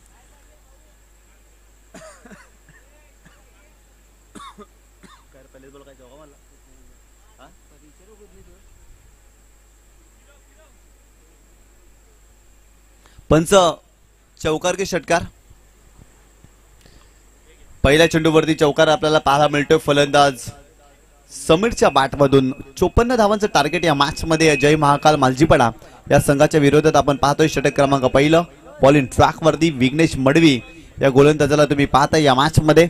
पंच चौकार की षटकार. पहिल्या चेंडूवरती चौकार आपल्याला पाहायला मिळतोय. फलंदाज समीरच्या बॅटमधून 54 धावांचं टार्गेट या मॅच मध्ये जय महाकाल मालजीपडा या संघाच्या विरोधात आपण पाहतोय. षटक क्रमांक पहिलं बॉलिंग ट्रॅक वरती विघ्नेश मडवी या गोलंदाजाला तुम्ही पाहताय या मॅच मध्ये.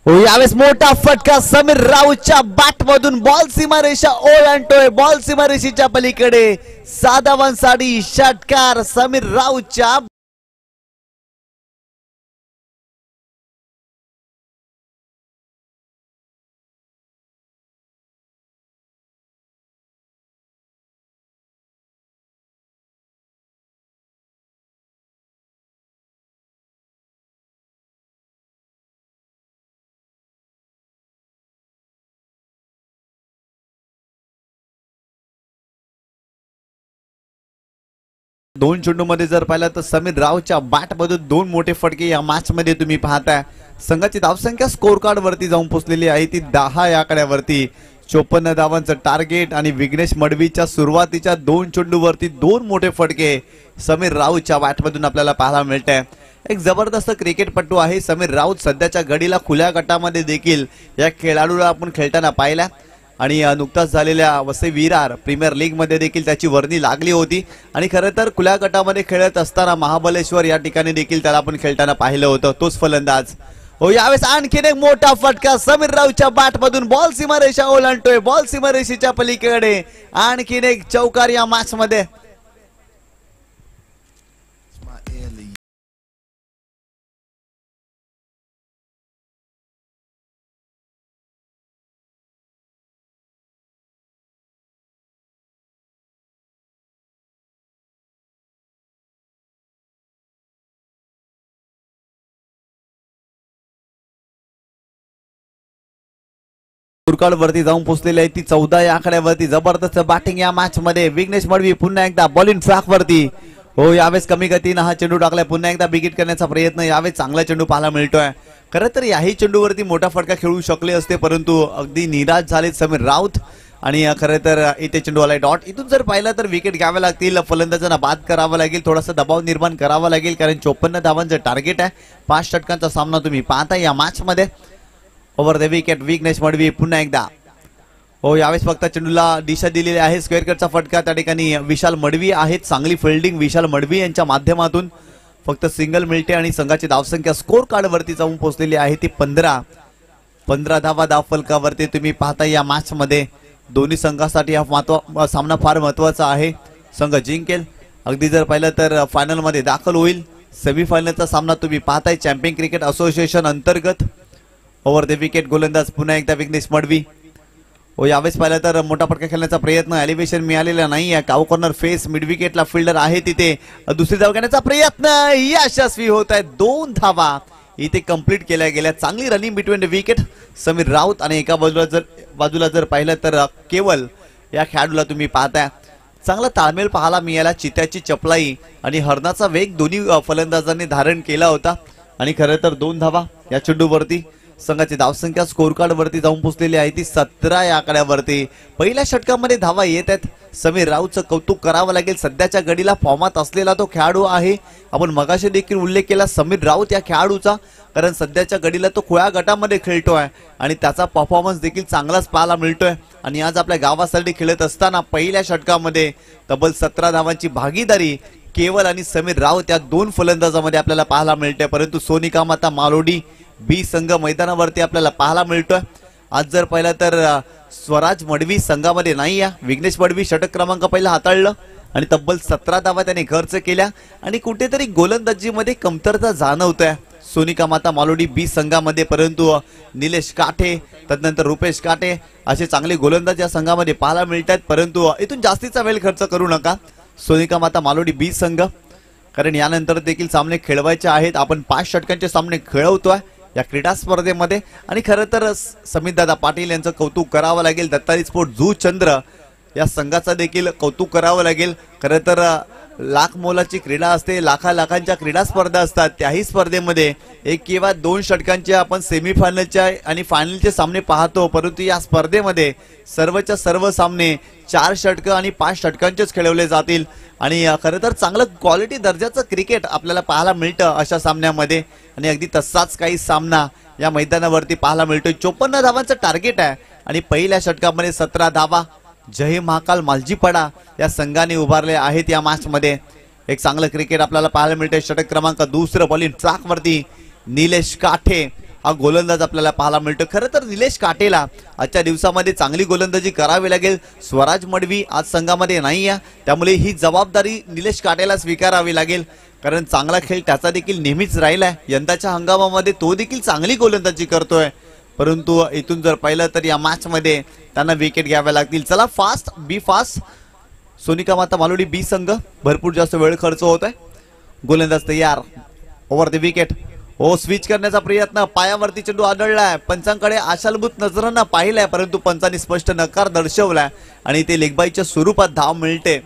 यावेळेस मोठा फटका समीर राऊतच्या बॅट मधून बॉल सीमारेषा ओलांडतोय. बॉल सीमारेषेच्या पलीकडे 6 धावांसाठी षटकार समीर राऊतच्या. दोन चेंडूमध्ये जर पाहिलं तर समीर रावच्या बॅट मधून 2 मोठे फटके या मॅच मध्ये तुम्ही पाहताय. संघाची धावसंख्या स्कोर कार्ड वरती जाऊन पोहोचलेली आहे ती 10 या आकड्यावरती. 54 धावांचं टार्गेट आणि विघ्नेश मडवीच्या सुरुवातीच्या 2 चेंडूवरती 2 मोठे फटके समीर राऊतच्या बॅट मधून आपल्याला पाहायला मिळत आहे. एक जबरदस्त क्रिकेटपटू आहे समीर राऊत. सध्याच्या घडीला खुल्या गटामध्ये देखील या खेळाडूला आपण खेळताना पाहिला आणि नुकताच झालेल्या वसई विरार प्रीमियर लीग मध्ये देखील त्याची वर्णी लागली होती. आणि खरं तर खुल्या गटामध्ये खेळत असताना महाबलेश्वर या ठिकाणी देखील त्याला आपण खेळताना पाहिलं होतं. तोच फलंदाज. यावेळेस आणखीन एक मोठा फटका समीर राऊतच्या बॅट मधून बॉल सीमारेषा ओलांडतोय. बॉल सीमारेषेच्या पलीकडे आणखीन एक चौकार या मॅच मध्ये. स्कोरकार्ड वरती जाऊन पोहोचलेली आहे ती 14 या आकड्यावरती. जबरदस्त बॅटिंग या मॅच मध्ये. विघ्नेश मडवी पुन्हा एकदा बॉलिंग ट्रॅक वरती. यावेळेस कमी गतीनं हा चेंडू टाकलाय. पुन्हा एकदा बिगिट करण्याचा प्रयत्न. यावेळेस चांगला चेंडू पाहायला मिळतोय. खरं तर याही चेंडूवरती मोठा फटका खेळू शकले असते परंतु अगदी निराश झाले समीर राऊत. आणि खरं तर इथे चेंडू आलाय डॉट. इथून जर पाहिलं तर विकेट घ्याव्या लागतील. फलंदाजांना बाद करावा लागेल. थोडासा दबाव निर्माण करावा लागेल कारण 54 धावांचं टार्गेट आहे. 5 षटकांचा सामना तुम्ही पाहता या मॅच मध्ये. Over the wicket Vighnesh Madvi पुन्हा एकदा. यावेळेस फक्त चेंडूला दिशा दिलेली आहे. स्क्वेअर कटचा फटका त्या ठिकाणी विशाल मडवी आहेत. चांगली फिल्डिंग विशाल मडवी यांच्या माध्यमातून. फक्त सिंगल मिळते आणि संघाची धावसंख्या स्कोर कार्ड वरती जाऊन पोहोचलेली आहे ती 15 धावा धाव फलकावरती तुम्ही पाहता या मॅच मध्ये. दोन्ही संघासाठी हा सामना फार महत्वाचा आहे. संघ जिंकेल अगदी जर पाहिलं तर फायनल मध्ये दाखल होईल. सेमीफायनलचा सामना तुम्ही पाहताय चॅम्पियन क्रिकेट असोसिएशन अंतर्गत. ओव्हर द विकेट गोलंदाज पुन्हा एकदा विघ्नेश मडवी. यावेळेस पाहिलं तर मोठा फटका खेळण्याचा प्रयत्न. एलिव्हेशन मिळालेला नाही. काऊ कॉर्नर फेस मिड विकेटला फिल्डर आहे तिथे. दुसरी धाव घेण्याचा प्रयत्न यशस्वी होत आहे. 2 धावा इथे कंप्लीट केल्या गेल्या. चांगली running between the wicket Sameer Raut. आणि एका बाजूला जर पाहिलं तर केवल या खेळाडूला तुम्ही पाहताय. चांगला ताळमेळ पाहायला मिळाला. चित्याची चपलाई आणि हरणाचा वेग दोन्ही फलंदाजांनी धारण केला होता. आणि खरं तर 2 धावा या चेंडूवरती. संघाची धावसंख्या स्कोर कार्ड वरती जाऊन पोहोचलेली आहे ती 17 या आकड्यावरती. पहिल्या षटकामध्ये धावा येत आहेत. समीर राऊतचं कौतुक करावं लागेल. सध्याच्या घडीला फॉर्मात असलेला तो खेळाडू आहे. आपण मगाशी देखील उल्लेख केला समीर राऊत या खेळाडूचा कारण सध्याच्या घडीला तो खुल्या गटामध्ये खेळतोय आणि त्याचा परफॉर्मन्स देखील चांगलाच पाहायला मिळतोय. आणि आज आपल्या गावासाठी खेळत असताना पहिल्या षटकामध्ये तब्बल 17 धावांची भागीदारी केवल आणि समीर राऊत या 2 फलंदाजामध्ये आपल्याला पाहायला मिळते. परंतु सोनिका माता मालोडी बी संघ मैदानावरती आपल्याला पाहायला मिळतोय. आज जर पाहिलं तर स्वराज मडवी संघामध्ये नाही. या विघ्नेश मडवी षटक क्रमांक पहिला हाताळलं आणि तब्बल 17 धावा त्याने खर्च केल्या. आणि कुठेतरी गोलंदाजीमध्ये कमतरता जाणवतोय सोनिका माता मालोडी बी संघामध्ये. परंतु निलेश काठे तदनंतर रुपेश काठे असे चांगले गोलंदाज या संघामध्ये पाहायला मिळतात. परंतु इथून जास्तीचा वेळ खर्च करू नका सोनिका माता मालोडी बी संघ कारण यानंतर देखील सामने खेळवायचे आहेत. आपण 5 षटकांचे सामने खेळवतोय या क्रीडा स्पर्धेमध्ये. आणि खरं तर समीरदादा पाटील यांचं कौतुक करावं लागेल. दत्तारी स्पोर्ट जुचंद्र या संघाचं देखील कौतुक करावं लागेल. खरं तर लाख मोलाची क्रीडा असते. लाखांच्या क्रीडा स्पर्धा असतात. त्याही स्पर्धेमध्ये 1 किंवा 2 षटकांचे आपण सेमीफायनलच्या आणि फायनलचे सामने पाहतो. परंतु या स्पर्धेमध्ये सर्वच्या सर्व सामने 4 षटकं आणि 5 षटकांचेच खेळवले जातील. आणि खरं तर चांगलं क्वालिटी दर्जाचं क्रिकेट आपल्याला पाहायला मिळतं अशा सामन्यामध्ये. आणि अगदी तसाच काही सामना या मैदानावरती पाहायला मिळतोय. 54 धावांचं टार्गेट आहे आणि पहिल्या षटकामध्ये 17 धावा जय महाकाल मालजीपाडा या संघाने उभारले आहेत. या मॅच मध्ये एक चांगलं क्रिकेट आपल्याला पाहायला मिळतंय. षटक क्रमांक 2 बॉलिंग ट्रॅक वरती निलेश काठे हा गोलंदाज आपल्याला पाहायला मिळतो. खरं तर निलेश काठेला आजच्या दिवसामध्ये चांगली गोलंदाजी करावी लागेल. स्वराज मडवी आज संघामध्ये नाही आहे, त्यामुळे ही जबाबदारी निलेश काठेला स्वीकारावी लागेल, कारण चांगला खेळ त्याचा देखील नेहमीच राहिलाय. यंदाच्या हंगामामध्ये तो देखील चांगली गोलंदाजी करतोय, परंतु इथून जर पाहिलं तर या मॅच मध्ये त्यांना विकेट घ्याव्या लागतील. चला फास्ट बी फास्ट. सोनिका माता मालोडी बी संघ भरपूर जास्त वेळ खर्च होत आहे. गोलंदाज तयार. Over the wicket. हो, स्विच करण्याचा प्रयत्न, पायावरती चेंडू आदळलाय. पंचांकडे आशालभूत नजरांना पाहिलाय, परंतु पंचांनी स्पष्ट नकार दर्शवलाय आणि ते लेगबाईच्या स्वरूपात धाव मिळते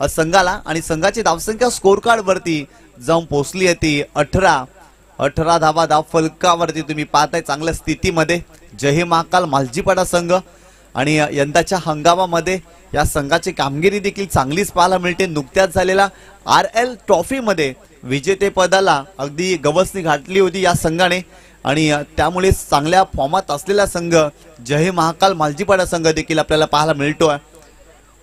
संघाला आणि संघाची धावसंख्या स्कोर कार्ड वरती जाऊन पोहोचली होती 18 धावा धाव फलकावरती तुम्ही पाहताय. चांगल्या स्थितीमध्ये जय महाकाल मालजीपाडा संघ आणि यंदाच्या हंगामामध्ये या संघाची कामगिरी देखील चांगलीच पाहायला मिळते. नुकत्याच झालेला RL ट्रॉफी मध्ये विजेतेपदाला अगदी गवसणी घातली होती या संघाने आणि त्यामुळे चांगल्या फॉर्मात असलेला संघ जय महाकाल मालजीपाडा संघ देखील आपल्याला पाहायला मिळतोय.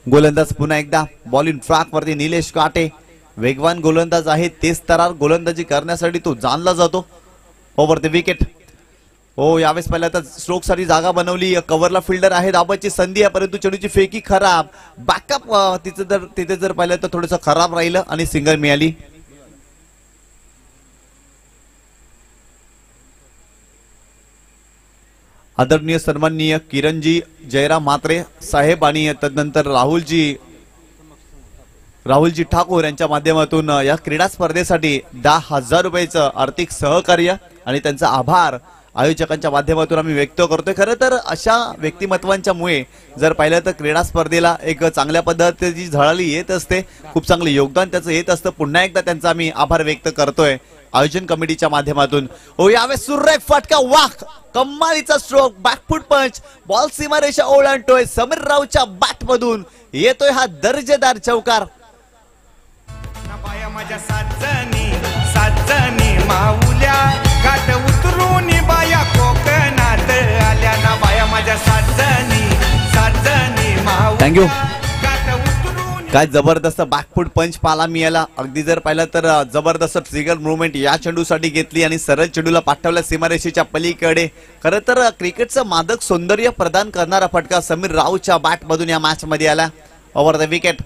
गोलंदाज पुन्हा एकदा बॉलिंग ट्रॅक वरती निलेश काटे वेगवान गोलंदाज आहे. तेज तरार गोलंदाजी करण्यासाठी तो जाणला जातो. Over the wicket. हो, यावेळेस पहिला तर स्ट्रोक साठी जागा बनवली. कव्हरला फिल्डर आहे, धाबाची संधी आहे, परंतु चेंडूची फेकी खराब. बॅकअप तिथे जर पाहिलं तर थोडंसं खराब राहिलं आणि सिंगल मिळाली. आदरणीय सन्माननीय किरणजी जयराम म्हात्रे साहेब आणि तदनंतर राहुलजी ठाकूर यांच्या माध्यमातून या क्रीडा स्पर्धेसाठी 10,000 रुपयाचं आर्थिक सहकार्य आणि त्यांचा आभार आयोजकांच्या माध्यमातून आम्ही व्यक्त करतोय. खरं तर अशा व्यक्तिमत्वांच्या मुळे जर पाहिलं तर क्रीडा स्पर्धेला एक चांगल्या पद्धतीची झळाळी येत असते, खूप चांगलं योगदान त्याचं येत असतं. पुन्हा एकदा त्यांचा आम्ही आभार व्यक्त करतोय आयोजन कमिटीच्या माध्यमातून. हो, यावेळेस सुरेख फटका, वाह, कमालीचा स्ट्रोक, बॅकफूट पंच, बॉल सीमारेषा ओलांडतोय. समीर रावच्या बॅट मधून येतोय हा दर्जेदार चौकार. माझ्या साजनी माऊल्या गाठ उतरून बाया कोकणात आल्या ना. बाया माझ्या साजनी माऊल्या. थँक्यू. काय जबरदस्त बॅकफूट पंच पाहायला मिळाला. अगदी जर पाहिलं तर जबरदस्त ट्रिगर मुवमेंट या चेंडूसाठी घेतली आणि सरळ चेंडूला पाठवल्या सीमारेषेच्या पलीकडे. खरं तर क्रिकेटचं मादक सौंदर्य प्रदान करणारा फटका समीर रावच्या बॅट मधून या मॅच मध्ये आला. Over the wicket.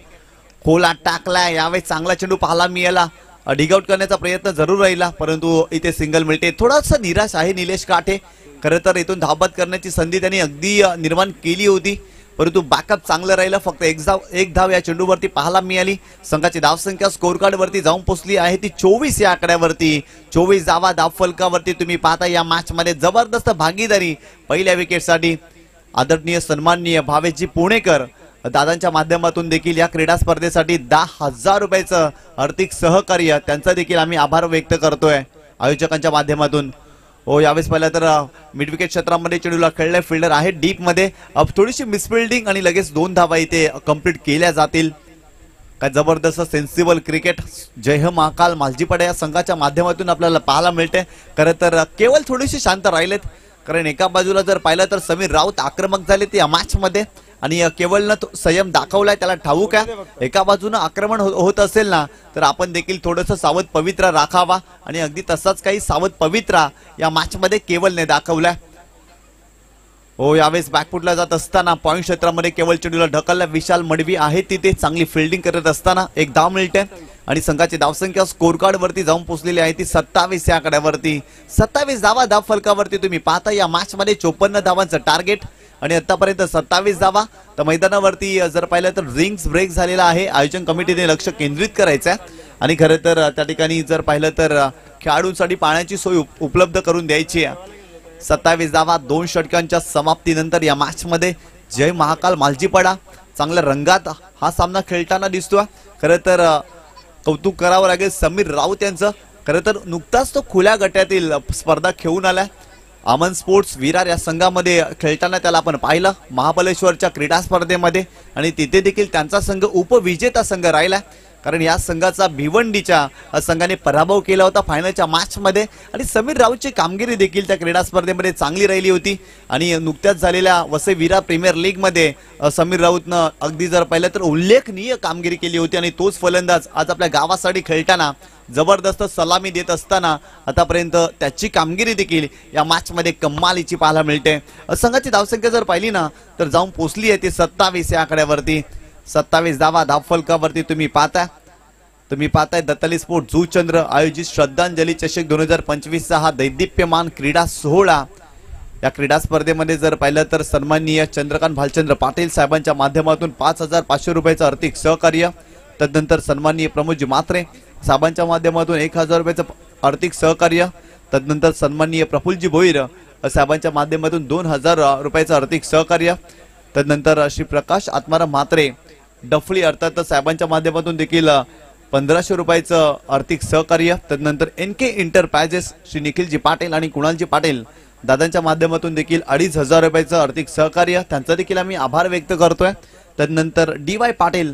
खोला टाकलाय. यावेळी चांगला चेंडू पाहायला मिळाला. डिगआउट करण्याचा प्रयत्न जरूर राहिला, परंतु इथे सिंगल मिळते. थोडासा निराश आहे निलेश काठे. खरं तर इथून धावबाद करण्याची संधी त्यांनी अगदी निर्माण केली होती, परंतु बॅकअप चांगलं राहिलं. फक्त एक धाव या चेंडूवरती पाहायला मिळाली. संघाची धावसंख्या स्कोर कार्ड वरती जाऊन पोहोचली आहे ती 24 या आकड्यावरती. 24 धावा धाव फलकावरती तुम्ही पाहता. या मॅच मध्ये जबरदस्त भागीदारी पहिल्या विकेटसाठी आदरणीय सन्माननीय भावेशजी पुणेकर दादांच्या माध्यमातून देखील या क्रीडा स्पर्धेसाठी 10,000 रुपयाचं आर्थिक सहकार्य त्यांचा देखील आम्ही आभार व्यक्त करतोय आयोजकांच्या माध्यमातून. हो, यावेळेस पाहिलं तर मिड विकेट क्षेत्रामध्ये चेंडूला खेळले. फिल्डर आहे डीप मध्ये. थोडीशी मिसफिल्डिंग आणि लगेच 2 धावा इथे कंप्लीट केल्या जातील. काय जबरदस्त सेन्सिबल क्रिकेट जय महाकाल मालजीपाडा या संघाच्या माध्यमातून आपल्याला पाहायला मिळते. खरं तर केवळ थोडीशी शांत राहिलेत, कारण एका बाजूला जर पाहिलं तर समीर राऊत आक्रमक झाले ते या मॅच मध्ये आणि केवळनं संयम दाखवलाय, त्याला ठाऊक आहे. एका बाजूनं आक्रमण होत असेल ना तर आपण देखील थोडंसं सावध पवित्रा राखावा आणि अगदी तसाच काही सावध पवित्रा या मॅच मध्ये केवळने दाखवलाय. हो, यावेळेस बॅकफुटला जात असताना पॉइंट क्षेत्रामध्ये केवळ चेंडूला ढकलला. विशाल मडवी आहे तिथे चांगली फिल्डिंग करत असताना एक धाव मिळते आणि संघाची धावसंख्या स्कोर कार्ड वरती जाऊन पोहोचलेली आहे ती 27 या आकड्यावरती. 27 धावा धाव फलकावरती तुम्ही पाहता. या मॅच मध्ये 54 धावांचं टार्गेट आणि आतापर्यंत 27 धावा. तर मैदानावरती जर पाहिलं तर रिंग्स ब्रेक झालेला आहे. आयोजन कमिटीने लक्ष केंद्रित करायचं आहे आणि खरं तर त्या ठिकाणी जर पाहिलं तर खेळाडूंसाठी पाण्याची सोय उपलब्ध करून द्यायची आहे. 27 धावा 2 षटकांच्या समाप्तीनंतर या मॅच मध्ये जय महाकाल मालजीपाडा चांगल्या रंगात हा सामना खेळताना दिसतोय. खरं तर कौतुक करावं लागेल समीर राऊत यांचं. खरं तर नुकताच तो खुल्या गटातील स्पर्धा खेळून आलाय. अमन स्पोर्ट्स विरार या संघामध्ये खेळताना त्याला आपण पाहिलं महाबलेश्वरच्या क्रीडा स्पर्धेमध्ये आणि तिथे देखील त्यांचा संघ उपविजेता संघ राहिला. कारण या संघाचा भिवंडीच्या संघाने पराभव केला होता फायनलच्या मॅच मध्ये आणि समीर राऊतची कामगिरी देखील त्या क्रीडा स्पर्धेमध्ये चांगली राहिली होती आणि नुकत्याच झालेल्या वसई विरा प्रीमियर लीग मध्ये समीर राऊतनं अगदी जर पाहिलं तर उल्लेखनीय कामगिरी केली होती आणि तोच फलंदाज आज आपल्या गावासाठी खेळताना जबरदस्त सलामी देत असताना आतापर्यंत त्याची कामगिरी देखील या मॅच मध्ये कमालीची पाहायला मिळते। संघाची धावसंख्या जर पाहिली ना तर जाऊन पोहोचली आहे ती 27 या आकड्यावरती। 27 धावा धावफलकावरती तुम्ही पाहताय दत्ताली स्पोर्ट जुचंद्र आयोजित श्रद्धांजली चषक 2025 चा हा दैदिप्यमान क्रीडा सोहळा। या क्रीडा स्पर्धेमध्ये जर पाहिलं तर सन्माननीय चंद्रकांत भालचंद्र पाटील साहेबांच्या माध्यमातून 5500 रुपयाचं आर्थिक सहकार्य, तदनंतर सन्माननीय प्रमोदजी म्हात्रे साहेबांच्या माध्यमातून 1000 रुपयाचं आर्थिक सहकार्य, तदनंतर सन्माननीय प्रफुल्लजी भोईर साहेबांच्या माध्यमातून 2000 रुपयाचं आर्थिक सहकार्य, तदनंतर श्री प्रकाश आत्माराम म्हात्रे डफळी अर्थात साहेबांच्या माध्यमातून देखील 1500 रुपयाचं आर्थिक सहकार्य, तदनंतर NK एंटरप्राइजेस श्री निखिलजी पाटील आणि कुणालजी पाटील दादांच्या माध्यमातून देखील 2500 रुपयाचं आर्थिक सहकार्य, त्यांचा देखील आम्ही आभार व्यक्त करतोय। तदनंतर DY पाटील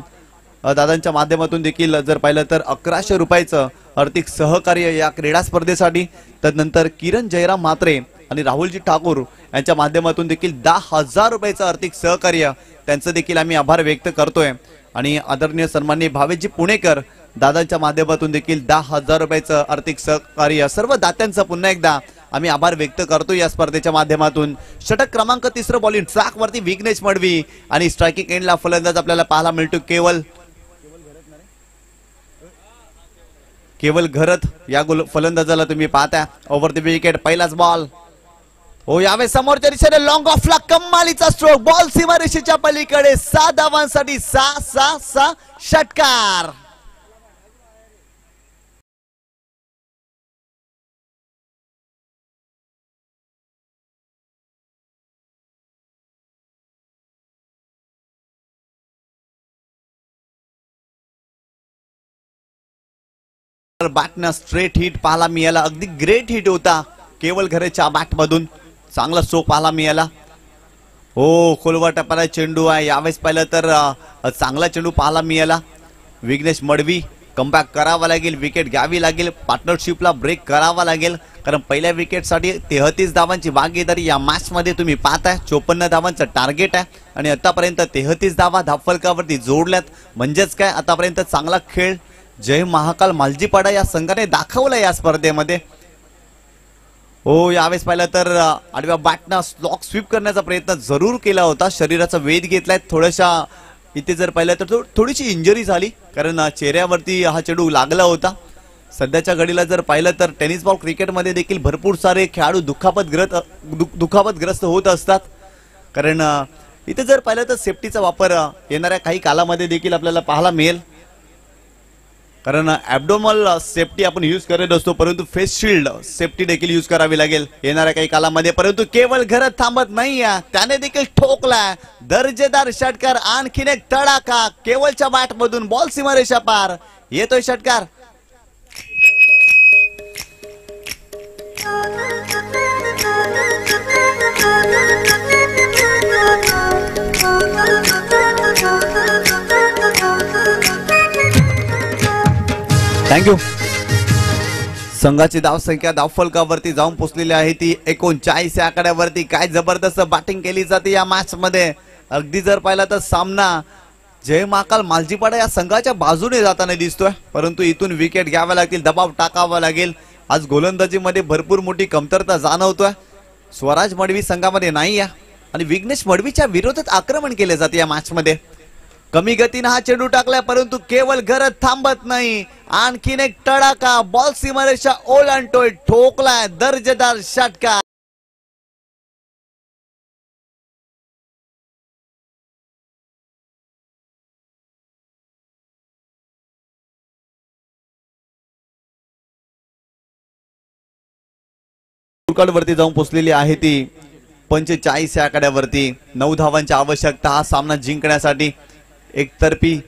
दादांच्या माध्यमातून देखील जर पाहिलं तर 1100 रुपयाचं आर्थिक सहकार्य या क्रीडा स्पर्धेसाठी, तदनंतर किरण जयराम म्हात्रे आणि राहुलजी ठाकूर यांच्या माध्यमातून देखील 10,000 रुपयाचं आर्थिक सहकार्य, त्यांचं देखील आम्ही आभार व्यक्त करतोय। आणि आदरणीय सन्माननीय भावेशजी पुणेकर दादांच्या माध्यमातून देखील 10,000 रुपयाचं आर्थिक सहकार्य, सर्व दात्यांचं पुन्हा एकदा आम्ही आभार व्यक्त करतो या स्पर्धेच्या माध्यमातून। षटक क्रमांक 3 बॉलिंग ट्रॅक वरती विघ्नेश मडवी आणि स्ट्रायकिंग एंडला फलंदाज आपल्याला पाहायला मिळतो केवल घरत या फलंदाजाला तुम्ही पाहता ओव्हर द विकेट पहिलाच बॉल हो यावेळी समोरच्या दिशेने लॉंग ऑफला कमालीचा स्ट्रोक, बॉल सीमारेषेच्या पलीकडे 6 धावांसाठी 6 षटकार। बॅटनं स्ट्रेट हिट पाहायला मिळाला, अगदी ग्रेट हिट होता केवल घरेच्या बॅट मधून, चांगला स्ट्रोक पाहायला मिळाला। हो खोलवर टप्प्याला चेंडू आहे, यावेळेस पाहिलं तर चांगला चेंडू पाहायला मिळाला। विघ्नेश मडवी कमबॅक करावा लागेल, विकेट घ्यावी लागेल, पार्टनरशिपला ब्रेक करावा लागेल, कारण पहिल्या विकेटसाठी 33 धावांची भागीदारी या मॅच मध्ये तुम्ही पाहताय। 54 धावांचं टार्गेट आहे आणि आतापर्यंत 33 धावा धावफलकावरती जोडल्यात, म्हणजेच काय आतापर्यंत चांगला खेळ जय महाकाल मालजीपाडा या संघाने दाखवला या स्पर्धेमध्ये। हो यावेळेस पाहिलं तर आडव्या बॅटनं स्लॉक स्वीप करण्याचा प्रयत्न जरूर केला होता, शरीराचा वेध घेतलाय थोड्याशा, इथे जर पाहिलं तर थोडीशी इंजरी झाली कारण चेहऱ्यावरती हा चेंडू लागला होता। सध्याच्या घडीला जर पाहिलं तर टेनिस बॉल क्रिकेटमध्ये देखील भरपूर सारे खेळाडू दुखापतग्रस्त होत असतात, कारण इथे जर पाहिलं तर सेफ्टीचा वापर येणाऱ्या काही कालामध्ये देखील आपल्याला पाहायला मिळेल, कारण ॲब्डोमल सेफ्टी आपण यूज करत असतो परंतु फेस शिल्ड सेफ्टी देखील यूज करावी लागेल येणाऱ्या काही कालामध्ये। परंतु केवल घरात थांबत नाही, त्याने देखील ठोकला दर्जेदार षटकार, आणखीन एक तडाखा केवलच्या बॅट मधून, बॉल सीमारेषा पार येतोय षटकार। थँक्यू। संघाची धावसंख्या धावफलकावरती जाऊन पोहोचलेली आहे ती 39 या आकड्यावरती। काय जबरदस्त बॅटिंग केली जाते या मॅच मध्ये, अगदी जर पाहिला तर सामना जय महाकाल मालजीपाडा या संघाच्या बाजूने जाताना दिसतोय, परंतु इथून विकेट घ्याव्या लागतील, दबाव टाकावा लागेल। आज गोलंदाजीमध्ये भरपूर मोठी कमतरता जाणवतोय, स्वराज मडवी संघामध्ये नाही आणि विघ्नेश मडवीच्या विरोधात आक्रमण केले जाते या मॅच मध्ये। कमी गतीने हा चेंडू टाकलाय परंतु केवल घरात थांबत नाही, आणखीन एक तडाखा, बॉल सीमारेषा ओलांडतोय, ठोकलाय दर्जेदार षटकार। वरती जाऊन पोहोचलेली आहे ती 45 या आकड्यावरती। 9 धावांची आवश्यकता हा सामना जिंकण्यासाठी, एकतर्फी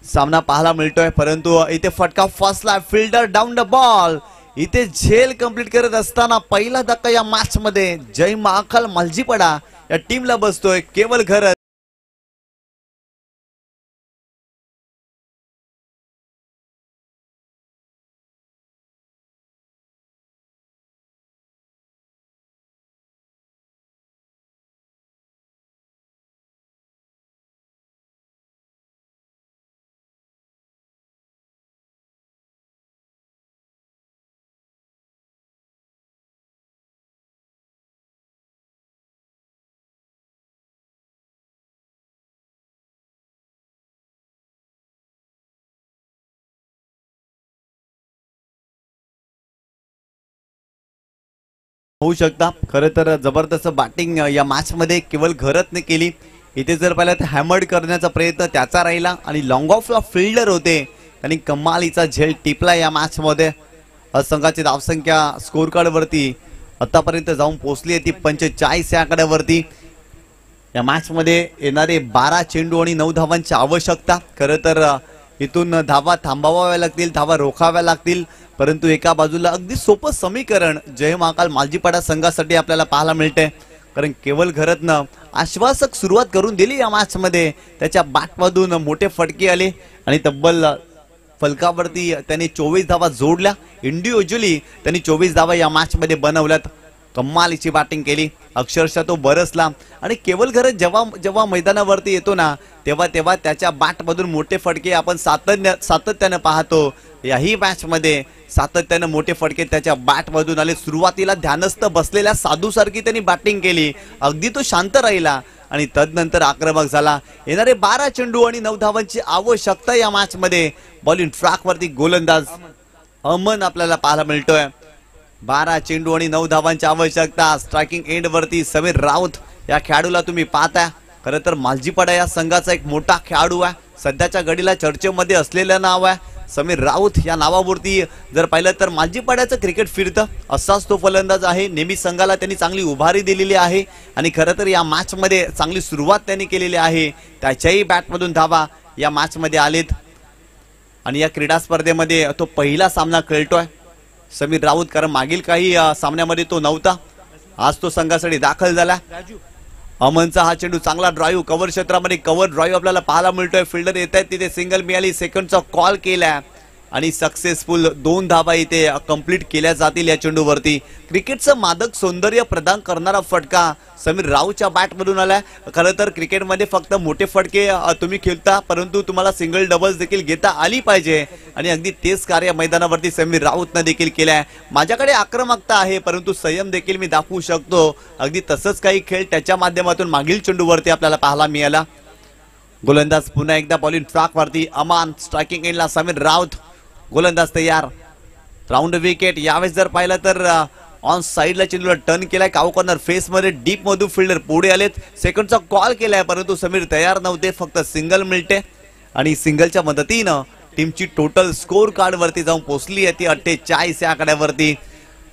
सामना पाहायला मिळतोय, परंतु इथे फटका फसला, फिल्डर डाऊन द बॉल, इथे झेल कंप्लीट करत असताना पहिला धक्का या मॅच मध्ये जय महाकाल मालजीपाडा या टीमला बसतोय केवल घर। होऊ शकता. खरं तर जबरदस्त बॅटिंग या मॅच मध्ये केवळ घरतने केली. इथे जर पाहिलं तर हॅमर्ड करण्याचा प्रयत्न त्याचा राहिला आणि लॉंग ऑफला फिल्डर होते त्यांनी कमालीचा झेल टिपला या मॅच मध्ये. संघाची धावसंख्या स्कोर कार्ड वरती आतापर्यंत जाऊन पोहोचली आहे ती 45 या आकड्यावरती. या मॅच मध्ये येणारे 12 चेंडू आणि 9 धावांची आवश्यकता. खरं तर इथून धावा थांबवाव्या लागतील, धावा रोखाव्या लागतील, परंतु एका बाजूला अगदी सोपं समीकरण जय महाकाल मालजीपाडा संघासाठी आपल्याला पाहायला मिळते. कारण केवळ घरतनं आश्वासक सुरुवात करून दिली या मॅच मध्ये. त्याच्या बॅटमधून मोठे फटके आले आणि तब्बल फलकावरती त्यांनी 24 धावा जोडल्या. इंडिव्हिज्युअली त्यांनी 24 धावा या मॅच मध्ये बनवल्यात. कमालीची बॅटिंग केली, अक्षरशः तो बरसला आणि केवळ घरत जेव्हा जेव्हा मैदानावरती येतो ना तेव्हा तेव्हा त्याच्या बॅटमधून मोठे फटके आपण सातत्याने पाहतो. याही मॅच मध्ये सातत्याने मोठे फटके त्याच्या बॅटमधून आले. सुरुवातीला ध्यानस्थ बसलेल्या साधूसारखी त्यांनी बॅटिंग केली, अगदी तो शांत राहिला आणि तदनंतर आक्रमक झाला. येणारे 12 चेंडू आणि 9 धावांची आवश्यकता या मॅच मध्ये. बॉलिंग ट्रॅक वरती गोलंदाज अमन आपल्याला पाहायला मिळतोय. 12 चेंडू आणि 9 धावांची आवश्यकता. स्ट्रायकिंग एंड वरती समीर राऊत या खेळाडूला तुम्ही पाहताय. खरं तर मालजीपाडा या संघाचा एक मोठा खेळाडू आहे, सध्याच्या घडीला चर्चेमध्ये असलेलं नाव आहे समीर राऊत. या नावावरती जर पाहिलं तर मालजीपाड्याचं क्रिकेट फिरतं असाच तो फलंदाज आहे. नेहमी संघाला त्यांनी चांगली उभारी दिलेली आहे आणि खरं तर या मॅच मध्ये चांगली सुरुवात त्यांनी केलेली आहे. त्याच्याही बॅटमधून धावा या मॅच मध्ये आलेत आणि या क्रीडा स्पर्धेमध्ये तो पहिला सामना खेळतोय समीर राऊत. कारण मागील काही सामन्यामध्ये तो नव्हता, आज तो संघासाठी दाखल झाला. अमनचा हा चेंडू चांगला ड्राईव्ह कव्हर क्षेत्रामध्ये कव्हर ड्राईव्ह आपल्याला पाहायला मिळतोय. फिल्डर येत आहेत तिथे सिंगल मिळाली, सेकंडचा कॉल केला आणि सक्सेसफुल 2 धावा इथे कंप्लीट केल्या जातील या चेंडूवरती. क्रिकेटचं मादक सौंदर्य प्रदान करणारा फटका समीर राऊच्या बॅटमधून आलाय. खरं तर क्रिकेटमध्ये फक्त मोठे फटके तुम्ही खेळता, परंतु तुम्हाला सिंगल डबल्स देखील घेता आली पाहिजे आणि अगदी तेच कार्य मैदानावरती समीर राऊतनं देखील केलंय. माझ्याकडे आक्रमकता आहे परंतु संयम देखील मी दाखवू शकतो. अगदी तसंच काही खेळ त्याच्या माध्यमातून मागील चेंडूवरती आपल्याला पाहायला मिळाला. गोलंदाज पुन्हा एकदा बॉलिंग ट्रॅक वरती अमान. स्ट्रायकिंग एंडला समीर राऊत. गोलंदाज तयार. Round wicket. यावेळेस जर पाहिलं तर ऑन साइडला चेंडूला टर्न केलाय. काव कॉर्नर फेस मध्ये डीप मधून फिल्डर पुढे आलेत. सेकंडचा कॉल केलाय परंतु समीर तयार नव्हते. फक्त सिंगल मिळते आणि सिंगलच्या मदतीनं टीमची टोटल स्कोर कार्ड वरती जाऊन पोहोचली आहे ती 48 या आकड्यावरती.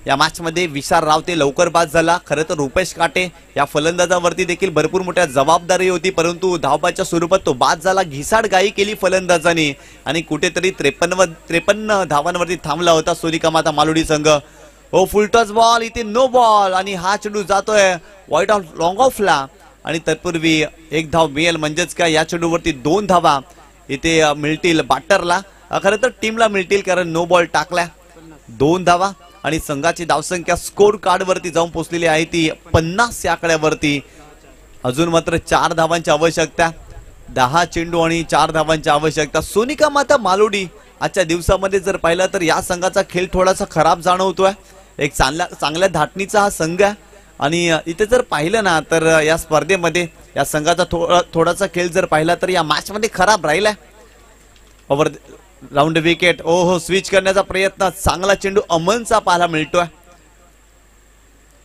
या मॅच मध्ये विशाल रावते लवकर बाद झाला. खरं तर रुपेश काटे या फलंदाजावरती देखील भरपूर मोठ्या जबाबदारी होती परंतु धावबाच्या स्वरूपात तो बाद झाला. घिसाड गाई केली फलंदाजाने आणि कुठेतरी 53 धावांवरती थांबला होता सोनिका माता मालोडी संघ. ओ फुल टच बॉल, इथे नो बॉल आणि हा चेंडू जातोय वाईट ऑफ लॉंग ऑफला आणि तत्पूर्वी 1 धाव मिळेल. म्हणजेच काय या चेंडूवरती 2 धावा इथे मिळतील बॅटरला. खरं तर टीमला मिळतील कारण नो बॉल टाकलाय. 2 धावा आणि संघाची धावसंख्या स्कोर कार्ड वरती जाऊन पोहोचलेली आहे ती 50 या आकड्यावरती. अजून मात्र 4 धावांची आवश्यकता. 10 चेंडू आणि 4 धावांची आवश्यकता. सोनिका माता मालोडी आजच्या दिवसामध्ये जर पाहिलं तर या संघाचा खेळ थोडासा खराब जाणवतोय. एक चांगल्या धाटणीचा हा संघ आहे आणि इथे जर पाहिलं ना तर या स्पर्धेमध्ये या संघाचा थोडासा खेळ जर पाहिला तर या मॅच मध्ये खराब राहिलाय. Over round wicket. हो स्विच करण्याचा प्रयत्न. चांगला चेंडू अमनचा पाहायला मिळतोय.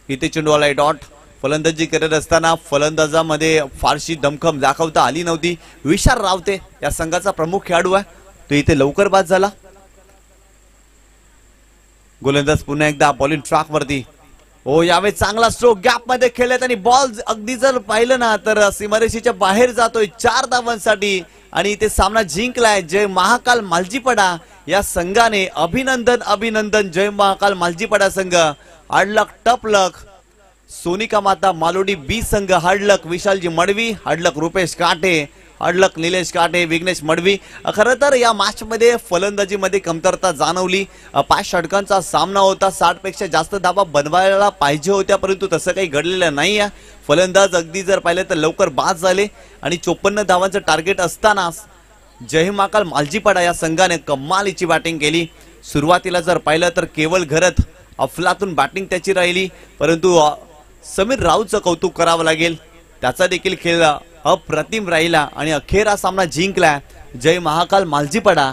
इथे चेंडू आलाय डॉट. फलंदाजी करत असताना फलंदाजामध्ये फारशी दमखम दाखवता आली नव्हती. विशाल रावते या संघाचा प्रमुख खेळाडू आहे, तो इथे लवकर बाद झाला. गोलंदाज पुन्हा एकदा बॉलिंग ट्रॅक वरती. हो यावेळी चांगला स्ट्रोक गॅप मध्ये खेळलेत आणि बॉल अगदी जर पाहिलं ना तर सीमारेषेच्या बाहेर जातोय 4 धावांसाठी आणि इथे सामना जिंकलाय जय महाकाल मालजीपाडा या संघाने. अभिनंदन जय महाकाल मालजीपाडा संघ. हार्ड लक टफ लक. सोनिका माता मालोडी बी संघ हार्ड लक. विशालजी मडवी हार्ड लक. रुपेश काटे हार्ड लक. निलेश काटे, विघ्नेश मडवी. खरं तर या मॅच मध्ये फलंदाजीमध्ये कमतरता जाणवली. 5 षटकांचा सामना होता. 60 पेक्षा जास्त धावा बनवायला पाहिजे होत्या परंतु तसं काही घडलेलं नाही आहे. फलंदाज अगदी जर पाहिलं तर लवकर बाद झाले आणि 54 धावांचं टार्गेट असताना जय महाकाल मालजीपाडा या संघाने कमालीची बॅटिंग केली. सुरुवातीला जर पाहिलं तर केवळ घरत अफलातून बॅटिंग त्याची राहिली परंतु समीर राऊतचं कौतुक करावं लागेल. त्याचा देखील खेळ अप्रतिम राहिला आणि अखेर हा सामना जिंकला जय महाकाल मालजीपाडा